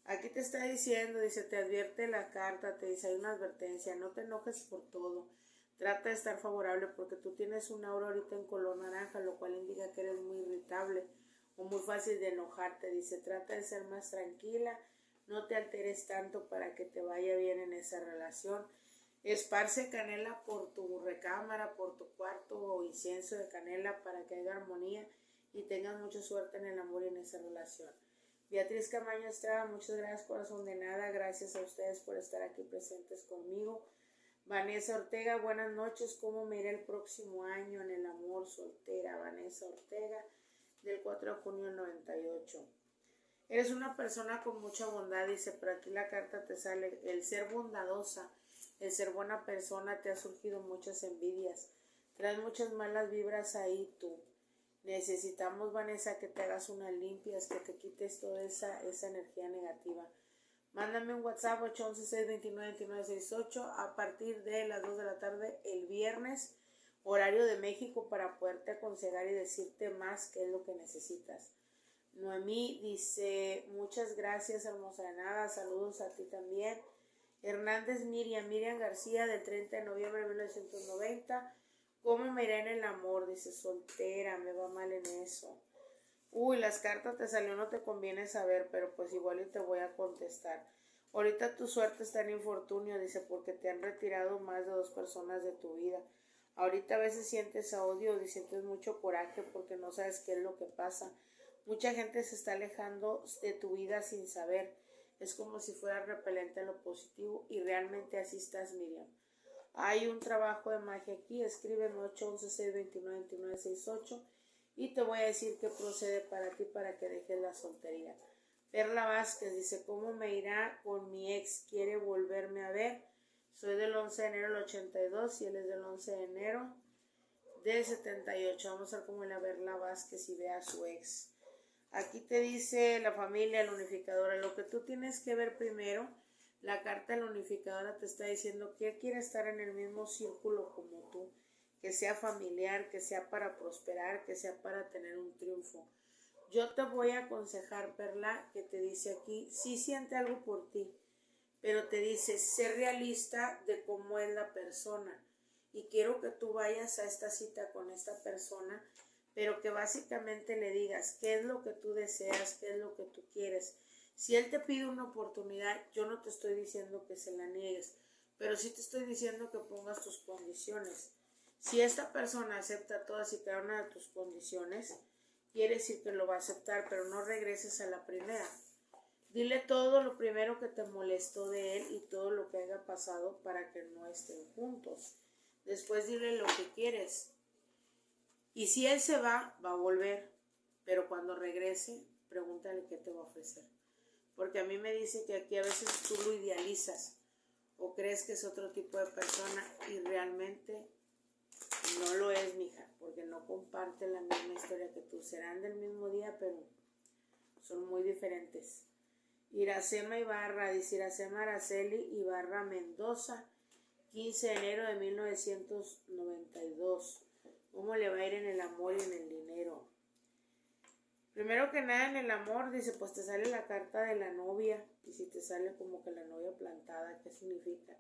Aquí te está diciendo, dice, te advierte la carta, te dice, hay una advertencia, no te enojes por todo. Trata de estar favorable porque tú tienes una aura ahorita en color naranja, lo cual indica que eres muy irritable o muy fácil de enojarte. Dice, trata de ser más tranquila, no te alteres tanto para que te vaya bien en esa relación. Esparce canela por tu recámara, por tu cuarto, incienso de canela para que haya armonía y tengas mucha suerte en el amor y en esa relación. Beatriz Camaño Estrada, muchas gracias, corazón de nada. Gracias a ustedes por estar aquí presentes conmigo. Vanessa Ortega, buenas noches. ¿Cómo me irá el próximo año en el amor? Soltera. Vanessa Ortega, del 4 de junio del 98. Eres una persona con mucha bondad, dice, por aquí la carta te sale. El ser bondadosa, el ser buena persona, te ha surgido muchas envidias. Traes muchas malas vibras ahí tú. Necesitamos, Vanessa, que te hagas unas limpias, que te quites toda esa energía negativa. Mándame un WhatsApp 811-629-2968 a partir de las 2 de la tarde el viernes, horario de México, para poderte aconsejar y decirte más qué es lo que necesitas. Noemí dice, muchas gracias, hermosa de nada, saludos a ti también. Hernández Miriam García, del 30 de noviembre de 1990. ¿Cómo me irá en el amor? Dice, soltera, me va mal en eso. Uy, las cartas te salió, no te conviene saber, pero pues igual y te voy a contestar. Ahorita tu suerte está en infortunio, dice, porque te han retirado más de 2 personas de tu vida. Ahorita a veces sientes odio y sientes mucho coraje porque no sabes qué es lo que pasa. Mucha gente se está alejando de tu vida sin saber. Es como si fuera repelente a lo positivo y realmente así estás, Miriam. Hay un trabajo de magia aquí, escríbeme 811-629-2968 y te voy a decir qué procede para ti para que dejes la soltería. Perla Vázquez dice, ¿cómo me irá con mi ex? ¿Quiere volverme a ver? Soy del 11 de enero del 82 y él es del 11 de enero del 78. Vamos a ver cómo la Perla Vázquez y ve a su ex. Aquí te dice la familia, la unificadora, lo que tú tienes que ver primero. La carta de la unificadora te está diciendo que quiere estar en el mismo círculo como tú, que sea familiar, que sea para prosperar, que sea para tener un triunfo. Yo te voy a aconsejar, Perla, que te dice aquí, sí siente algo por ti, pero te dice, sé realista de cómo es la persona. Y quiero que tú vayas a esta cita con esta persona, pero que básicamente le digas qué es lo que tú deseas, qué es lo que tú quieres. Si él te pide una oportunidad, yo no te estoy diciendo que se la niegues, pero sí te estoy diciendo que pongas tus condiciones. Si esta persona acepta todas y cada una de tus condiciones, quiere decir que lo va a aceptar, pero no regreses a la primera. Dile todo lo primero que te molestó de él y todo lo que haya pasado para que no estén juntos. Después dile lo que quieres. Y si él se va, va a volver, pero cuando regrese, pregúntale qué te va a ofrecer. Porque a mí me dice que aquí a veces tú lo idealizas o crees que es otro tipo de persona y realmente no lo es, mija, porque no comparte la misma historia que tú. Serán del mismo día, pero son muy diferentes. Iracema Ibarra, dice Iracema Araceli Ibarra Mendoza, 15 de enero de 1992. ¿Cómo le va a ir en el amor y en el dinero? Primero que nada en el amor, dice, pues te sale la carta de la novia. Y si te sale como que la novia plantada, ¿qué significa?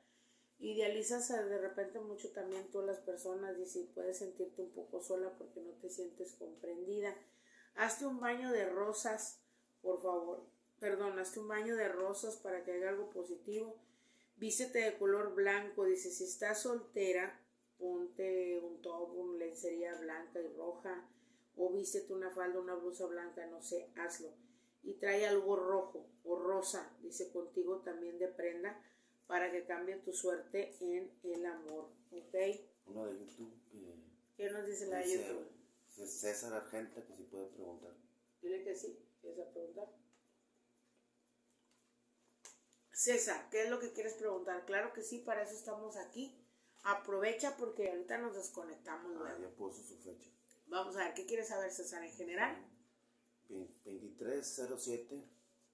Idealizas de repente mucho también tú las personas, dice, puedes sentirte un poco sola porque no te sientes comprendida. Hazte un baño de rosas, por favor. Perdón, hazte un baño de rosas para que haga algo positivo. Vístete de color blanco, dice, si estás soltera, ponte un top, una lencería blanca y roja, o vístete una falda, una blusa blanca, no sé, hazlo. Y trae algo rojo o rosa, dice, contigo también de prenda, para que cambie tu suerte en el amor, ¿ok? Uno de YouTube. ¿Qué nos dice la de YouTube? César Argenta, que si puede preguntar. Dile que sí, ¿quieres preguntar? César, ¿qué es lo que quieres preguntar? Claro que sí, para eso estamos aquí. Aprovecha porque ahorita nos desconectamos luego. Ya puso su fecha. Vamos a ver, ¿qué quieres saber, César, en general? 23/07.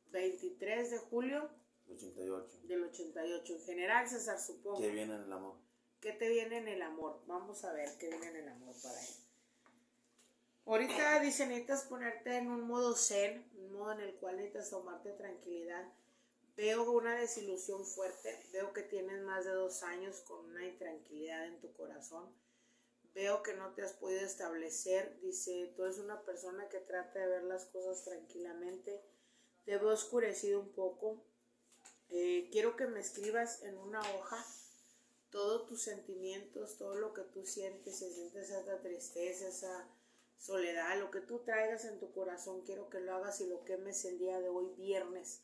23 de julio 88. del 88. En general, César, supongo. ¿Qué viene en el amor? ¿Qué te viene en el amor? Vamos a ver qué viene en el amor para él. Ahorita dice, necesitas ponerte en un modo zen, un modo en el cual necesitas tomarte tranquilidad. Veo una desilusión fuerte, veo que tienes más de 2 años con una intranquilidad en tu corazón. Veo que no te has podido establecer, dice, tú eres una persona que trata de ver las cosas tranquilamente. Te veo oscurecido un poco. Quiero que me escribas en una hoja todos tus sentimientos, todo lo que tú sientes, si sientes esa tristeza, esa soledad, lo que tú traigas en tu corazón, quiero que lo hagas y lo quemes el día de hoy, viernes,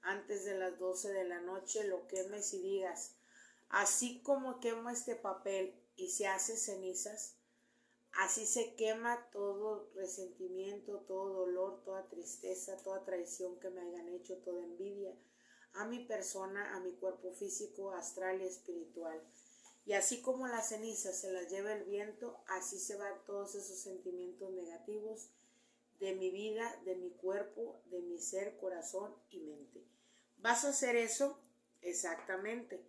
antes de las 12 de la noche, lo quemes y digas, así como quemo este papel y se hace cenizas, así se quema todo resentimiento, todo dolor, toda tristeza, toda traición que me hayan hecho, toda envidia a mi persona, a mi cuerpo físico, astral y espiritual. Y así como las cenizas se las lleva el viento, así se van todos esos sentimientos negativos de mi vida, de mi cuerpo, de mi ser, corazón y mente. ¿Vas a hacer eso? Exactamente.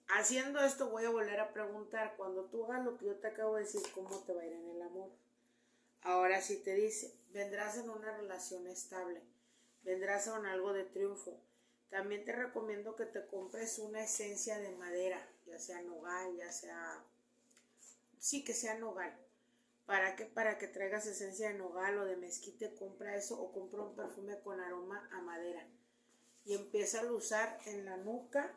Haciendo esto voy a volver a preguntar, cuando tú hagas lo que yo te acabo de decir, ¿cómo te va a ir en el amor? Ahora sí te dice, vendrás en una relación estable, vendrás con algo de triunfo. También te recomiendo que te compres una esencia de madera, ya sea nogal, ya sea, sí que sea nogal. ¿Para qué? Para que traigas esencia de nogal o de mezquite, compra eso o compra un perfume con aroma a madera. Y empieza a usar en la nuca,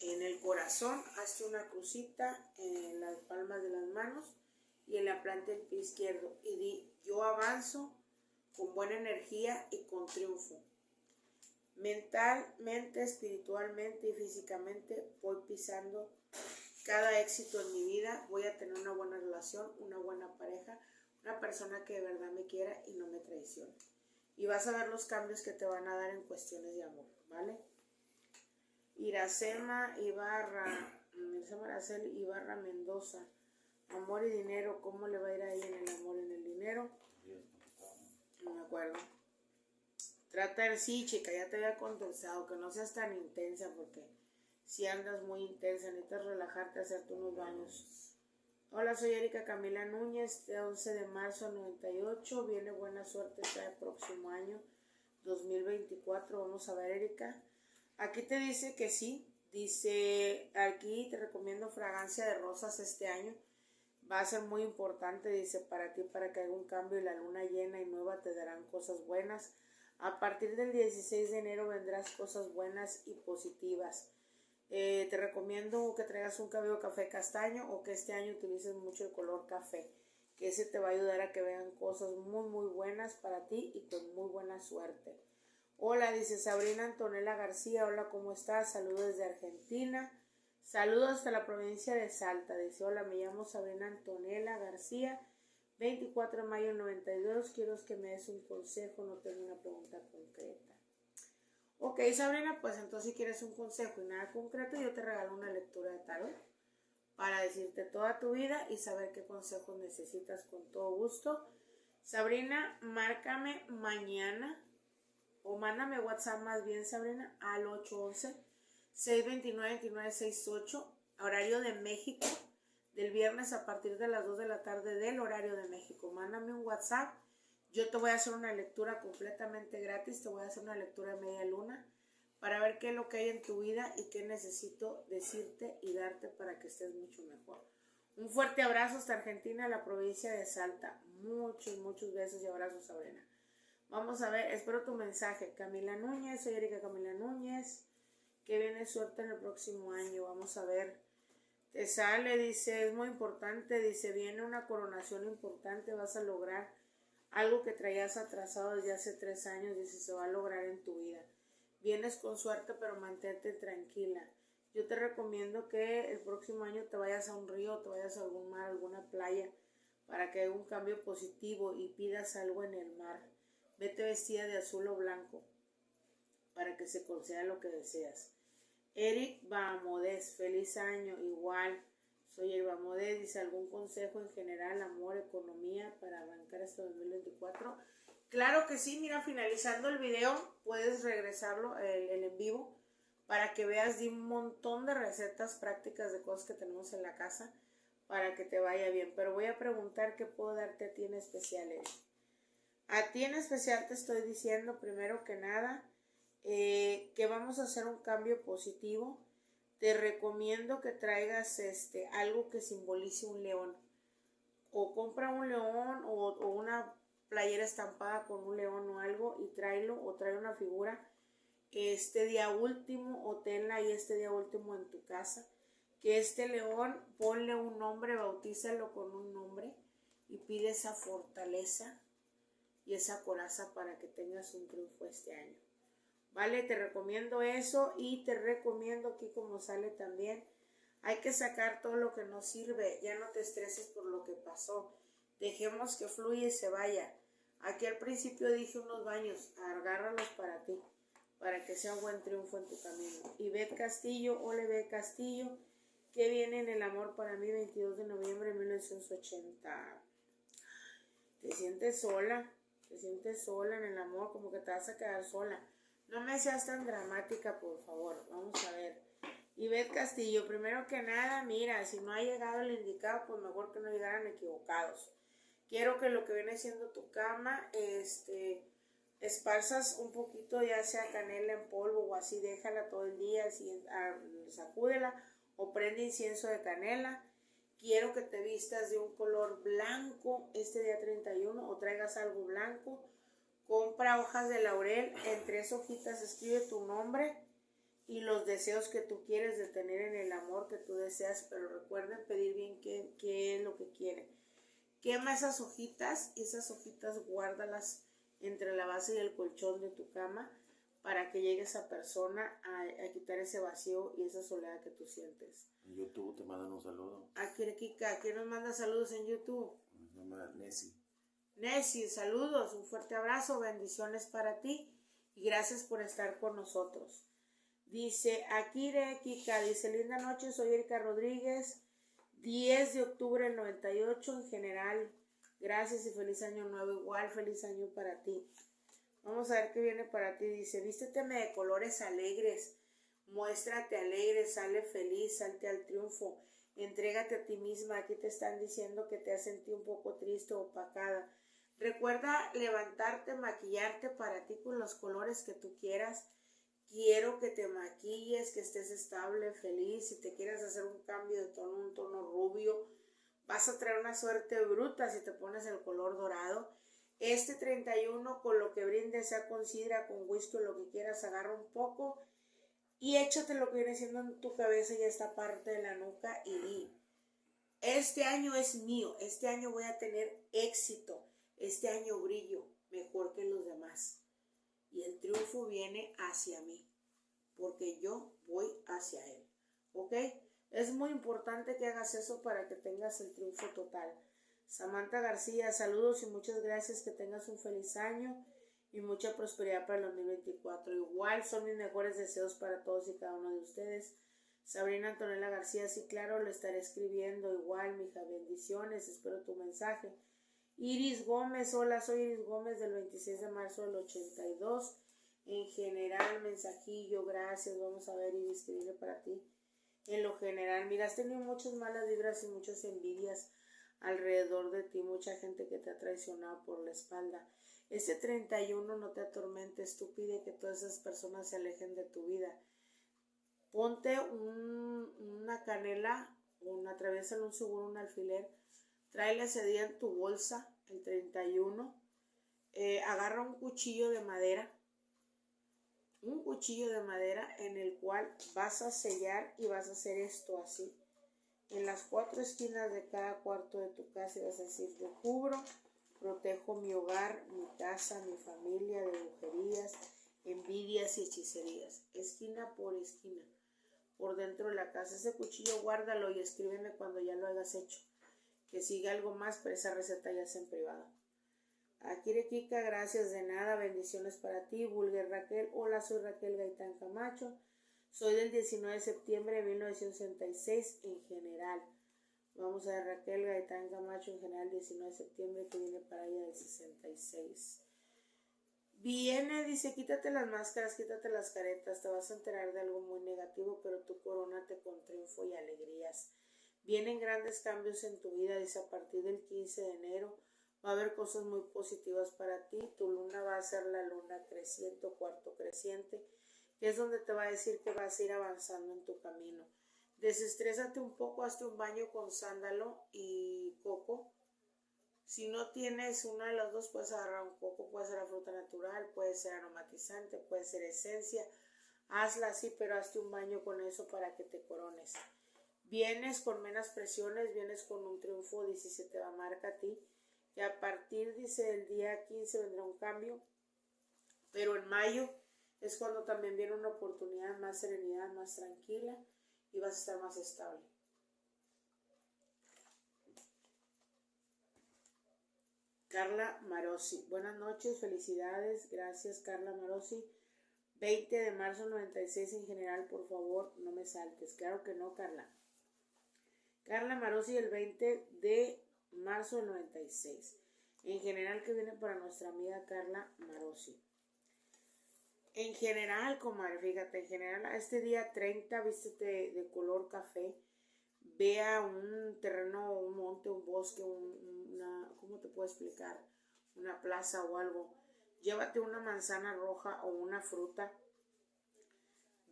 en el corazón, hazte una crucita en las palmas de las manos y en la planta del pie izquierdo. Y di, yo avanzo con buena energía y con triunfo. Mentalmente, espiritualmente y físicamente voy pisando cada éxito en mi vida, voy a tener una buena relación, una buena pareja, una persona que de verdad me quiera y no me traicione. Y vas a ver los cambios que te van a dar en cuestiones de amor, ¿vale? Iracema Araceli Ibarra Mendoza, amor y dinero, ¿cómo le va a ir ahí en el amor, en el dinero? No me acuerdo. Trata de, sí, chica, ya te había contestado, que no seas tan intensa, porque si andas muy intensa, necesitas relajarte, hacerte unos baños. Hola, soy Erika Camila Núñez, de 11 de marzo del 98, viene buena suerte este próximo año, 2024, vamos a ver, Erika. Aquí te dice que sí, dice, aquí te recomiendo fragancia de rosas este año, va a ser muy importante, dice, para ti, para que haga un cambio y la luna llena y nueva te darán cosas buenas. A partir del 16 de enero vendrás cosas buenas y positivas. Te recomiendo que traigas un cabello café castaño o que este año utilices mucho el color café, que ese te va a ayudar a que vean cosas muy muy buenas para ti y con muy buena suerte. Hola, dice Sabrina Antonella García, hola, ¿cómo estás? Saludos desde Argentina, saludos hasta la provincia de Salta, dice, hola, me llamo Sabrina Antonella García, 24 de mayo del 92, quiero que me des un consejo, no tengo una pregunta concreta. Ok, Sabrina, pues entonces si quieres un consejo y nada concreto, yo te regalo una lectura de tarot para decirte toda tu vida y saber qué consejos necesitas con todo gusto. Sabrina, márcame mañana o mándame WhatsApp más bien, Sabrina, al 811-629-2968, horario de México, del viernes a partir de las 2 de la tarde del horario de México. Mándame un WhatsApp, yo te voy a hacer una lectura completamente gratis, te voy a hacer una lectura de media luna para ver qué es lo que hay en tu vida y qué necesito decirte y darte para que estés mucho mejor. Un fuerte abrazo hasta Argentina, la provincia de Salta. Muchos besos y abrazos, Sabrina. Vamos a ver, espero tu mensaje. Camila Núñez, soy Erika Camila Núñez. Que viene suerte en el próximo año. Vamos a ver. Te sale, dice, es muy importante. Dice, viene una coronación importante. Vas a lograr algo que traías atrasado desde hace 3 años. Dice, se va a lograr en tu vida. Vienes con suerte, pero mantente tranquila. Yo te recomiendo que el próximo año te vayas a un río, te vayas a algún mar, alguna playa, para que haya un cambio positivo y pidas algo en el mar. Vete vestida de azul o blanco para que se conceda lo que deseas. Eric Bamodés, feliz año, igual. Soy Eric Bamodés, dice, ¿algún consejo en general, amor, economía para arrancar este 2024? Claro que sí, mira, finalizando el video, puedes regresarlo, el en vivo, para que veas de un montón de recetas prácticas de cosas que tenemos en la casa, para que te vaya bien. Pero voy a preguntar qué puedo darte a ti en especial, Eric. A ti en especial te estoy diciendo, primero que nada, que vamos a hacer un cambio positivo. Te recomiendo que traigas algo que simbolice un león. O compra un león o una playera estampada con un león o algo y tráelo, o trae una figura este día último o tenla ahí este día último en tu casa. que este león, ponle un nombre, bautízalo con un nombre y pide esa fortaleza y esa coraza para que tengas un triunfo este año. Vale, te recomiendo eso y te recomiendo aquí como sale también, hay que sacar todo lo que nos sirve, ya no te estreses por lo que pasó, dejemos que fluya y se vaya. Aquí al principio dije unos baños, agárralos para ti, para que sea un buen triunfo en tu camino. Ivette Castillo, hola Ivette Castillo, que viene en el amor para mí 22 de noviembre de 1980. Te sientes sola en el amor, como que te vas a quedar sola. No me seas tan dramática, por favor. Vamos a ver. Ivette Castillo, primero que nada, mira, si no ha llegado el indicado, pues mejor que no llegaran equivocados. Quiero que lo que viene siendo tu cama, esparzas un poquito, ya sea canela en polvo o así, déjala todo el día, así, sacúdela o prende incienso de canela. Quiero que te vistas de un color blanco este día 31 o traigas algo blanco. Compra hojas de laurel, en 3 hojitas escribe tu nombre y los deseos que tú quieres de tener en el amor que tú deseas, pero recuerden pedir bien qué es lo que quieren. Quema esas hojitas y esas hojitas guárdalas entre la base y el colchón de tu cama para que llegue esa persona a quitar ese vacío y esa soledad que tú sientes. En YouTube te mandan un saludo. Aquí ¿quién nos manda saludos en YouTube? Se llama Nessie. Nessie, saludos, un fuerte abrazo, bendiciones para ti y gracias por estar con nosotros. Dice Akire Kika, dice linda noche, soy Erika Rodríguez, 10 de octubre del 98 en general, gracias y feliz año nuevo, igual feliz año para ti. Vamos a ver qué viene para ti, dice vísteteme de colores alegres, muéstrate alegre, sale feliz, salte al triunfo, entrégate a ti misma, aquí te están diciendo que te has sentido un poco triste o opacada. Recuerda levantarte, maquillarte para ti con los colores que tú quieras. Quiero que te maquilles, que estés estable, feliz. Si te quieres hacer un cambio de tono, un tono rubio, vas a traer una suerte bruta si te pones el color dorado. Este 31 con lo que brindes, sea con sidra, con whisky o lo que quieras, agarra un poco y échate lo que viene siendo en tu cabeza y esta parte de la nuca y di, este año es mío, este año voy a tener éxito, este año brillo mejor que los demás y el triunfo viene hacia mí porque yo voy hacia él, ¿ok? Es muy importante que hagas eso para que tengas el triunfo total. Samantha García, saludos y muchas gracias, que tengas un feliz año y mucha prosperidad para el 2024. Igual son mis mejores deseos para todos y cada uno de ustedes. Sabrina Antonella García, sí claro, lo estaré escribiendo igual, mija, bendiciones, espero tu mensaje. Iris Gómez, hola, soy Iris Gómez del 26 de marzo del 82. En general, mensajillo, gracias, vamos a ver Iris, que viene para ti. En lo general, mira, has tenido muchas malas vibras y muchas envidias alrededor de ti, mucha gente que te ha traicionado por la espalda. Este 31 no te atormentes, tú pide que todas esas personas se alejen de tu vida. Ponte una canela, atraviésale un seguro, un alfiler, tráele ese día en tu bolsa, el 31, agarra un cuchillo de madera en el cual vas a sellar y vas a hacer esto así. En las 4 esquinas de cada cuarto de tu casa y vas a decir, yo cubro, protejo mi hogar, mi casa, mi familia de brujerías, envidias y hechicerías, esquina por esquina, por dentro de la casa. Ese cuchillo guárdalo y escríbeme cuando ya lo hayas hecho, que siga algo más, pero esa receta ya es en privado. Akire Kika, gracias, de nada, bendiciones para ti. Vulgar Raquel, hola, soy Raquel Gaitán Camacho, soy del 19 de septiembre de 1966 en general. Vamos a ver Raquel Gaitán Camacho en general, 19 de septiembre, que viene para ella del 66. Viene, dice, quítate las máscaras, quítate las caretas, te vas a enterar de algo muy negativo, pero tú corónate con triunfo y alegrías. Vienen grandes cambios en tu vida, dice, a partir del 15 de enero. Va a haber cosas muy positivas para ti. Tu luna va a ser la luna creciente o cuarto creciente, que es donde te va a decir que vas a ir avanzando en tu camino. Desestrésate un poco, hazte un baño con sándalo y coco. Si no tienes una de las dos, puedes agarrar un coco, puede ser la fruta natural, puede ser aromatizante, puede ser esencia. Hazla así, pero hazte un baño con eso para que te corones. vienes con menos presiones, vienes con un triunfo, dice, se te va a marcar a ti. Y a partir, dice, del día 15 vendrá un cambio. Pero en mayo es cuando también viene una oportunidad, más serenidad, más tranquila y vas a estar más estable. Carla Marosi, buenas noches, felicidades, gracias Carla Marosi. 20 de marzo 96 en general, por favor, no me saltes. Claro que no, Carla. Carla Marosi, el 20 de marzo del 96. En general, que viene para nuestra amiga Carla Marosi. En general, comadre, fíjate, en general, a este día 30, vístete de color café. Ve a un terreno, un monte, un bosque, ¿cómo te puedo explicar? Una plaza o algo. Llévate una manzana roja o una fruta.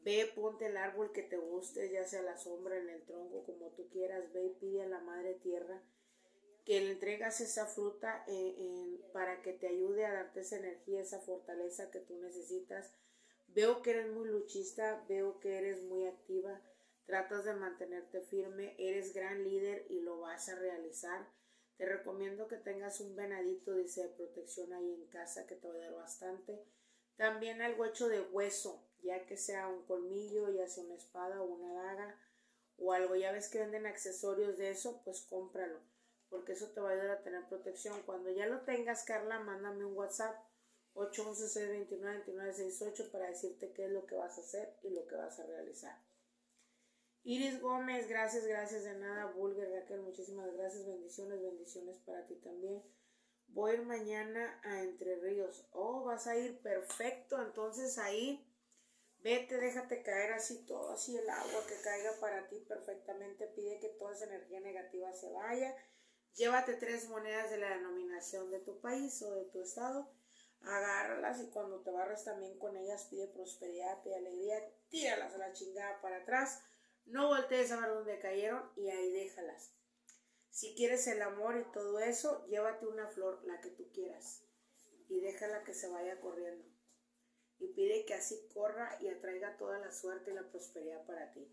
Ve, ponte el árbol que te guste, ya sea la sombra, en el tronco, como tú quieras. Ve y pide a la Madre Tierra que le entregas esa fruta para que te ayude a darte esa energía, esa fortaleza que tú necesitas. Veo que eres muy luchista, veo que eres muy activa, tratas de mantenerte firme, eres gran líder y lo vas a realizar. Te recomiendo que tengas un venadito, dice, de protección ahí en casa, que te va a ayudar bastante. También algo hecho de hueso, ya que sea un colmillo, ya sea una espada o una daga o algo. Ya ves que venden accesorios de eso, pues cómpralo, porque eso te va a ayudar a tener protección. Cuando ya lo tengas, Carla, mándame un WhatsApp 811-629-2968 para decirte qué es lo que vas a hacer y lo que vas a realizar. Iris Gómez, gracias de nada. Bulger, Raquel, muchísimas gracias, bendiciones para ti también. Voy a ir mañana a Entre Ríos. Oh, vas a ir, perfecto. Entonces ahí vete, déjate caer así todo, así el agua que caiga para ti perfectamente. Pide que toda esa energía negativa se vaya. Llévate 3 monedas de la denominación de tu país o de tu estado. Agárralas y cuando te barres también con ellas, pide prosperidad, pide alegría. Tíralas a la chingada para atrás. No voltees a ver dónde cayeron y ahí déjalas. Si quieres el amor y todo eso, llévate una flor, la que tú quieras, y déjala que se vaya corriendo. Y pide que así corra y atraiga toda la suerte y la prosperidad para ti.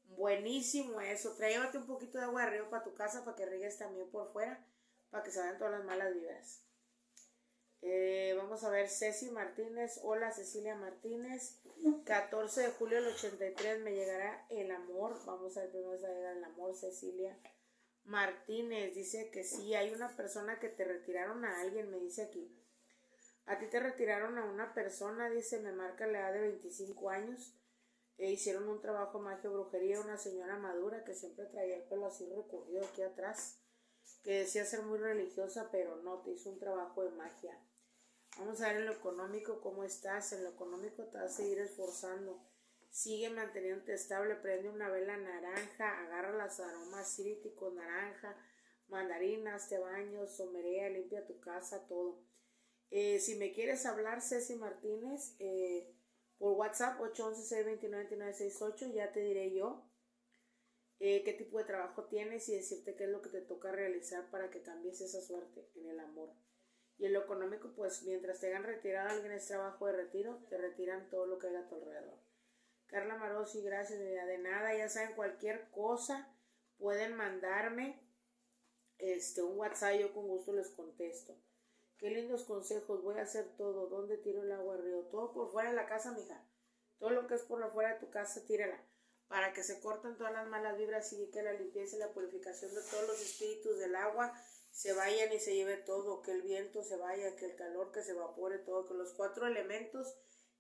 Buenísimo eso. Llévate un poquito de agua de río para tu casa para que riegues también por fuera, para que se vayan todas las malas vibras. Vamos a ver, Ceci Martínez. Hola, Cecilia Martínez. 14 de julio del 83 me llegará el amor. Vamos a ver primero si va a llegar el amor. Cecilia Martínez dice que sí. Hay una persona que te retiraron a alguien, me dice aquí. A ti te retiraron a una persona, dice, me marca la edad de 25 años. Hicieron un trabajo magia brujería, una señora madura que siempre traía el pelo así recogido aquí atrás, que decía ser muy religiosa, pero no, te hizo un trabajo de magia. Vamos a ver en lo económico cómo estás. En lo económico te vas a seguir esforzando. Sigue manteniéndote estable. Prende una vela naranja. Agarra los aromas cítricos, naranja, mandarinas, te baños, somerea, limpia tu casa, todo. Si me quieres hablar, Ceci Martínez, por WhatsApp 811-629-2968, ya te diré yo qué tipo de trabajo tienes y decirte qué es lo que te toca realizar para que cambies esa suerte en el amor. Y en lo económico, pues mientras te hayan retirado alguien ese trabajo de retiro, te retiran todo lo que hay a tu alrededor. Carla Marosi, gracias, de nada. Ya saben, cualquier cosa pueden mandarme un WhatsApp, yo con gusto les contesto. Qué lindos consejos, voy a hacer todo. ¿Dónde tiro el agua al río? Todo por fuera de la casa, mija. Todo lo que es por fuera de tu casa, tírala. Para que se corten todas las malas vibras y que la limpieza y la purificación de todos los espíritus del agua se vayan y se lleve todo. Que el viento se vaya, que el calor que se evapore todo. Que los 4 elementos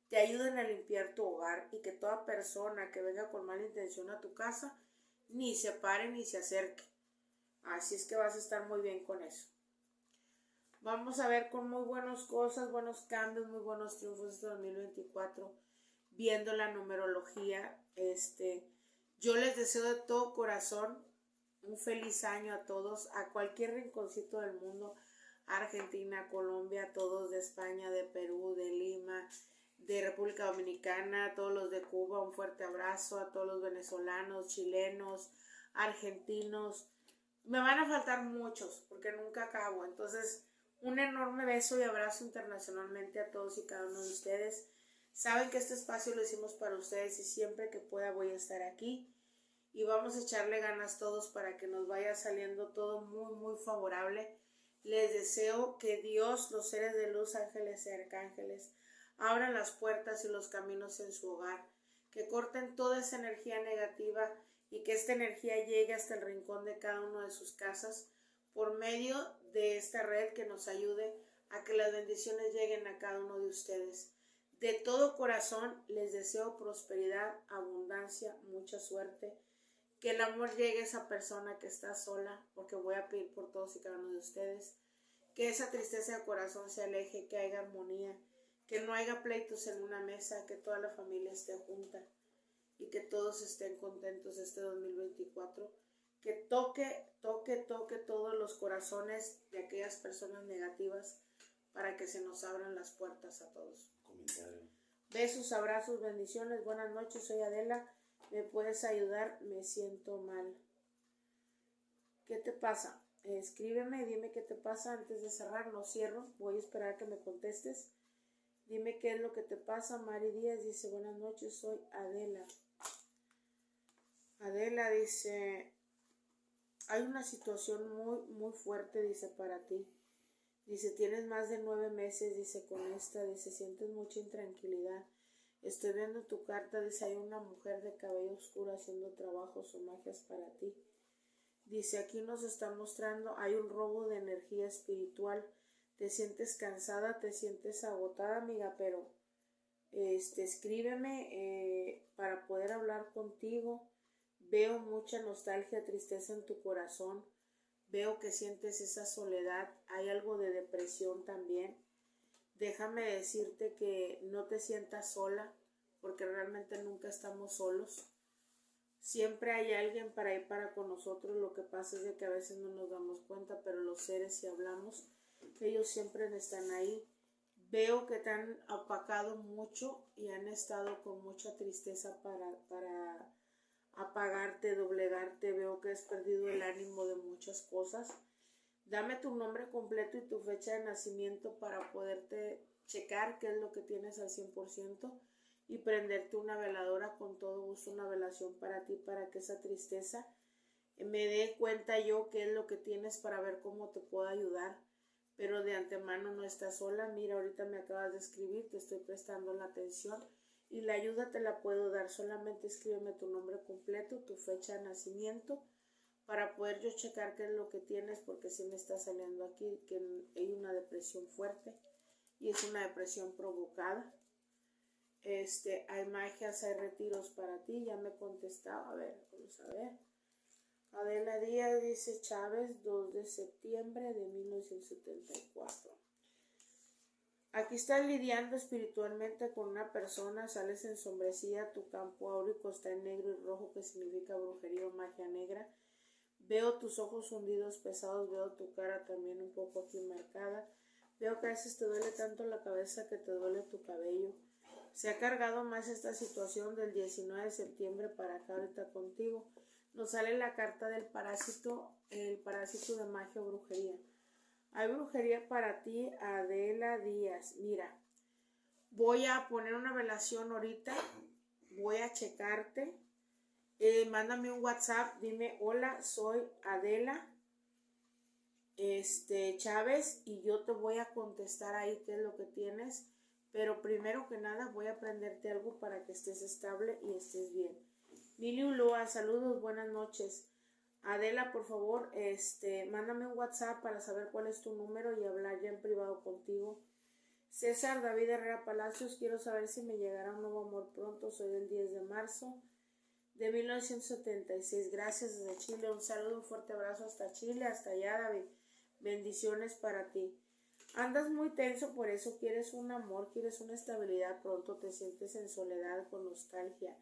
te ayuden a limpiar tu hogar. Y que toda persona que venga con mala intención a tu casa ni se pare ni se acerque. Así es que vas a estar muy bien con eso. Vamos a ver con muy buenas cosas, buenos cambios, muy buenos triunfos este 2024, viendo la numerología. Yo les deseo de todo corazón un feliz año a todos, a cualquier rinconcito del mundo, Argentina, Colombia, todos de España, de Perú, de Lima, de República Dominicana, a todos los de Cuba, un fuerte abrazo, a todos los venezolanos, chilenos, argentinos. Me van a faltar muchos porque nunca acabo, entonces un enorme beso y abrazo internacionalmente a todos y cada uno de ustedes. Saben que este espacio lo hicimos para ustedes y siempre que pueda voy a estar aquí. y vamos a echarle ganas todos para que nos vaya saliendo todo muy, muy favorable. Les deseo que Dios, los seres de luz, ángeles y arcángeles, abran las puertas y los caminos en su hogar, que corten toda esa energía negativa y que esta energía llegue hasta el rincón de cada uno de sus casas por medio de esta red, que nos ayude a que las bendiciones lleguen a cada uno de ustedes. De todo corazón les deseo prosperidad, abundancia, mucha suerte, que el amor llegue a esa persona que está sola, porque voy a pedir por todos y cada uno de ustedes, que esa tristeza de corazón se aleje, que haya armonía, que no haya pleitos en una mesa, que toda la familia esté junta y que todos estén contentos este 2024, que toque todos los corazones de aquellas personas negativas para que se nos abran las puertas a todos. Comentario. Besos, abrazos, bendiciones, buenas noches, soy Adela, ¿me puedes ayudar? Me siento mal. ¿Qué te pasa? Escríbeme, dime qué te pasa antes de cerrar, no cierro, voy a esperar a que me contestes. Dime qué es lo que te pasa. Mari Díaz dice, buenas noches, soy Adela. Adela dice, hay una situación muy, muy fuerte, dice, para ti. Dice, tienes más de 9 meses, dice, con esta, dice, sientes mucha intranquilidad. Estoy viendo tu carta, dice, hay una mujer de cabello oscuro haciendo trabajos o magias para ti. Dice, aquí nos está mostrando, hay un robo de energía espiritual. Te sientes cansada, te sientes agotada, amiga, pero escríbeme para poder hablar contigo. Veo mucha nostalgia, tristeza en tu corazón. Veo que sientes esa soledad. Hay algo de depresión también. Déjame decirte que no te sientas sola, porque realmente nunca estamos solos. Siempre hay alguien para ir para con nosotros. Lo que pasa es de que a veces no nos damos cuenta, pero los seres, si hablamos, ellos siempre están ahí. Veo que te han apacado mucho y han estado con mucha tristeza para apagarte, doblegarte. Veo que has perdido el ánimo de muchas cosas. Dame tu nombre completo y tu fecha de nacimiento para poderte checar qué es lo que tienes al 100% y prenderte una veladora con todo gusto, una velación para ti, para que esa tristeza me dé cuenta yo qué es lo que tienes para ver cómo te puedo ayudar. Pero de antemano no estás sola. Mira, ahorita me acabas de escribir, te estoy prestando la atención y la ayuda te la puedo dar. Solamente escríbeme tu nombre completo, tu fecha de nacimiento, para poder yo checar qué es lo que tienes, porque si me está saliendo aquí que hay una depresión fuerte y es una depresión provocada. Hay magias, hay retiros para ti. Ya me contestaba. A ver, vamos a ver. Adela Díaz dice, Chávez, 2 de septiembre de 1974. Aquí estás lidiando espiritualmente con una persona, sales ensombrecida, tu campo áurico está en negro y rojo, que significa brujería o magia negra. Veo tus ojos hundidos, pesados, veo tu cara también un poco aquí marcada. Veo que a veces te duele tanto la cabeza que te duele tu cabello. Se ha cargado más esta situación del 19 de septiembre para acá ahorita contigo. Nos sale la carta del parásito, el parásito de magia o brujería. Hay brujería para ti, Adela Díaz. Mira, voy a poner una velación ahorita, voy a checarte. Mándame un WhatsApp, dime, hola, soy Adela Chávez, y yo te voy a contestar ahí qué es lo que tienes. Pero primero que nada voy a aprenderte algo para que estés estable y estés bien. Mili Ulloa, saludos, buenas noches. Adela, por favor, mándame un WhatsApp para saber cuál es tu número y hablar ya en privado contigo. César David Herrera Palacios, quiero saber si me llegará un nuevo amor pronto. Soy del 10 de marzo de 1976. Gracias desde Chile. Un saludo, un fuerte abrazo hasta Chile, hasta allá, David. Bendiciones para ti. Andas muy tenso, por eso quieres un amor, quieres una estabilidad pronto, te sientes en soledad, con nostalgia.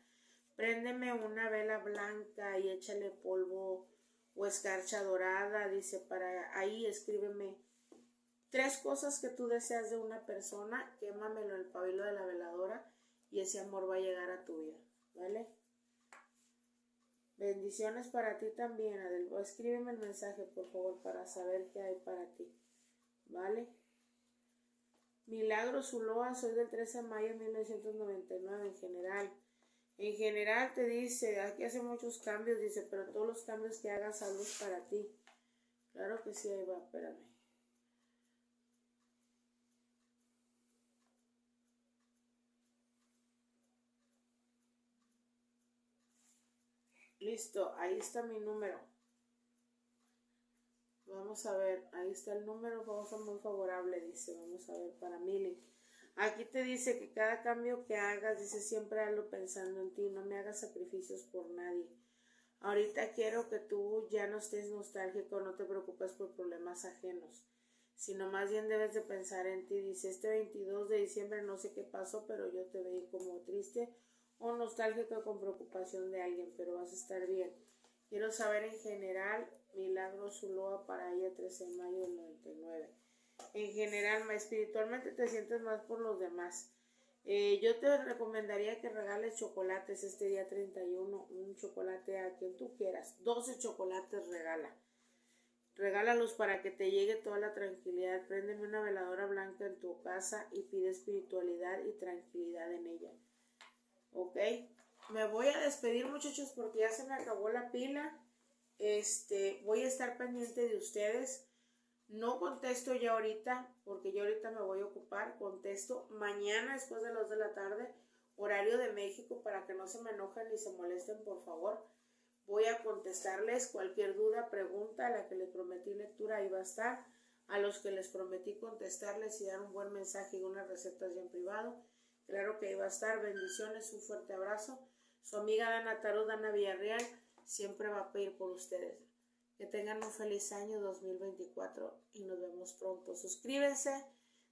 Préndeme una vela blanca y échale polvo o escarcha dorada, dice, para ahí escríbeme 3 cosas que tú deseas de una persona, quémamelo en el pabilo de la veladora y ese amor va a llegar a tu vida, ¿vale? Bendiciones para ti también, Adel. Escríbeme el mensaje, por favor, para saber qué hay para ti, ¿vale? Milagros Ulloa, soy del 13 de mayo de 1999 en general. En general te dice, aquí hace muchos cambios, dice, pero todos los cambios que hagas son luz para ti. Claro que sí, ahí va, espérame. Listo, ahí está mi número. Vamos a ver, ahí está el número, vamos a muy favorable, dice, vamos a ver para Mili. Aquí te dice que cada cambio que hagas, dice, siempre hazlo pensando en ti, no me hagas sacrificios por nadie. Ahorita quiero que tú ya no estés nostálgico, no te preocupes por problemas ajenos, sino más bien debes de pensar en ti. Dice, este 22 de diciembre no sé qué pasó, pero yo te veí como triste o nostálgico con preocupación de alguien, pero vas a estar bien. Quiero saber en general, Milagros Zuloa para ella, 13 de mayo del 99. En general, espiritualmente te sientes más por los demás. Yo te recomendaría que regales chocolates este día 31, un chocolate a quien tú quieras, 12 chocolates regálalos para que te llegue toda la tranquilidad. Préndeme una veladora blanca en tu casa y pide espiritualidad y tranquilidad en ella, ¿ok? Me voy a despedir, muchachos, porque ya se me acabó la pila. Voy a estar pendiente de ustedes. No contesto ya ahorita, porque yo ahorita me voy a ocupar. Contesto mañana después de las 2 de la tarde, horario de México, para que no se me enojen ni se molesten, por favor. Voy a contestarles cualquier duda, pregunta, a la que les prometí lectura, ahí va a estar. A los que les prometí contestarles y dar un buen mensaje y unas recetas ya en privado, claro que ahí va a estar. Bendiciones, un fuerte abrazo. Su amiga Dana Tarot, Dana Villarreal, siempre va a pedir por ustedes. Que tengan un feliz año 2024 y nos vemos pronto. Suscríbanse,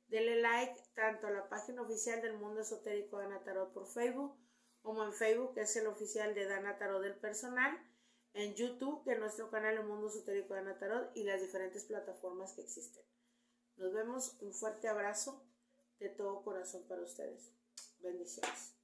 denle like tanto a la página oficial del Mundo Esotérico Dana Tarot por Facebook, como en Facebook, que es el oficial de Dana Tarot del personal, en YouTube, que es nuestro canal El Mundo Esotérico Dana Tarot, y las diferentes plataformas que existen. Nos vemos, un fuerte abrazo de todo corazón para ustedes. Bendiciones.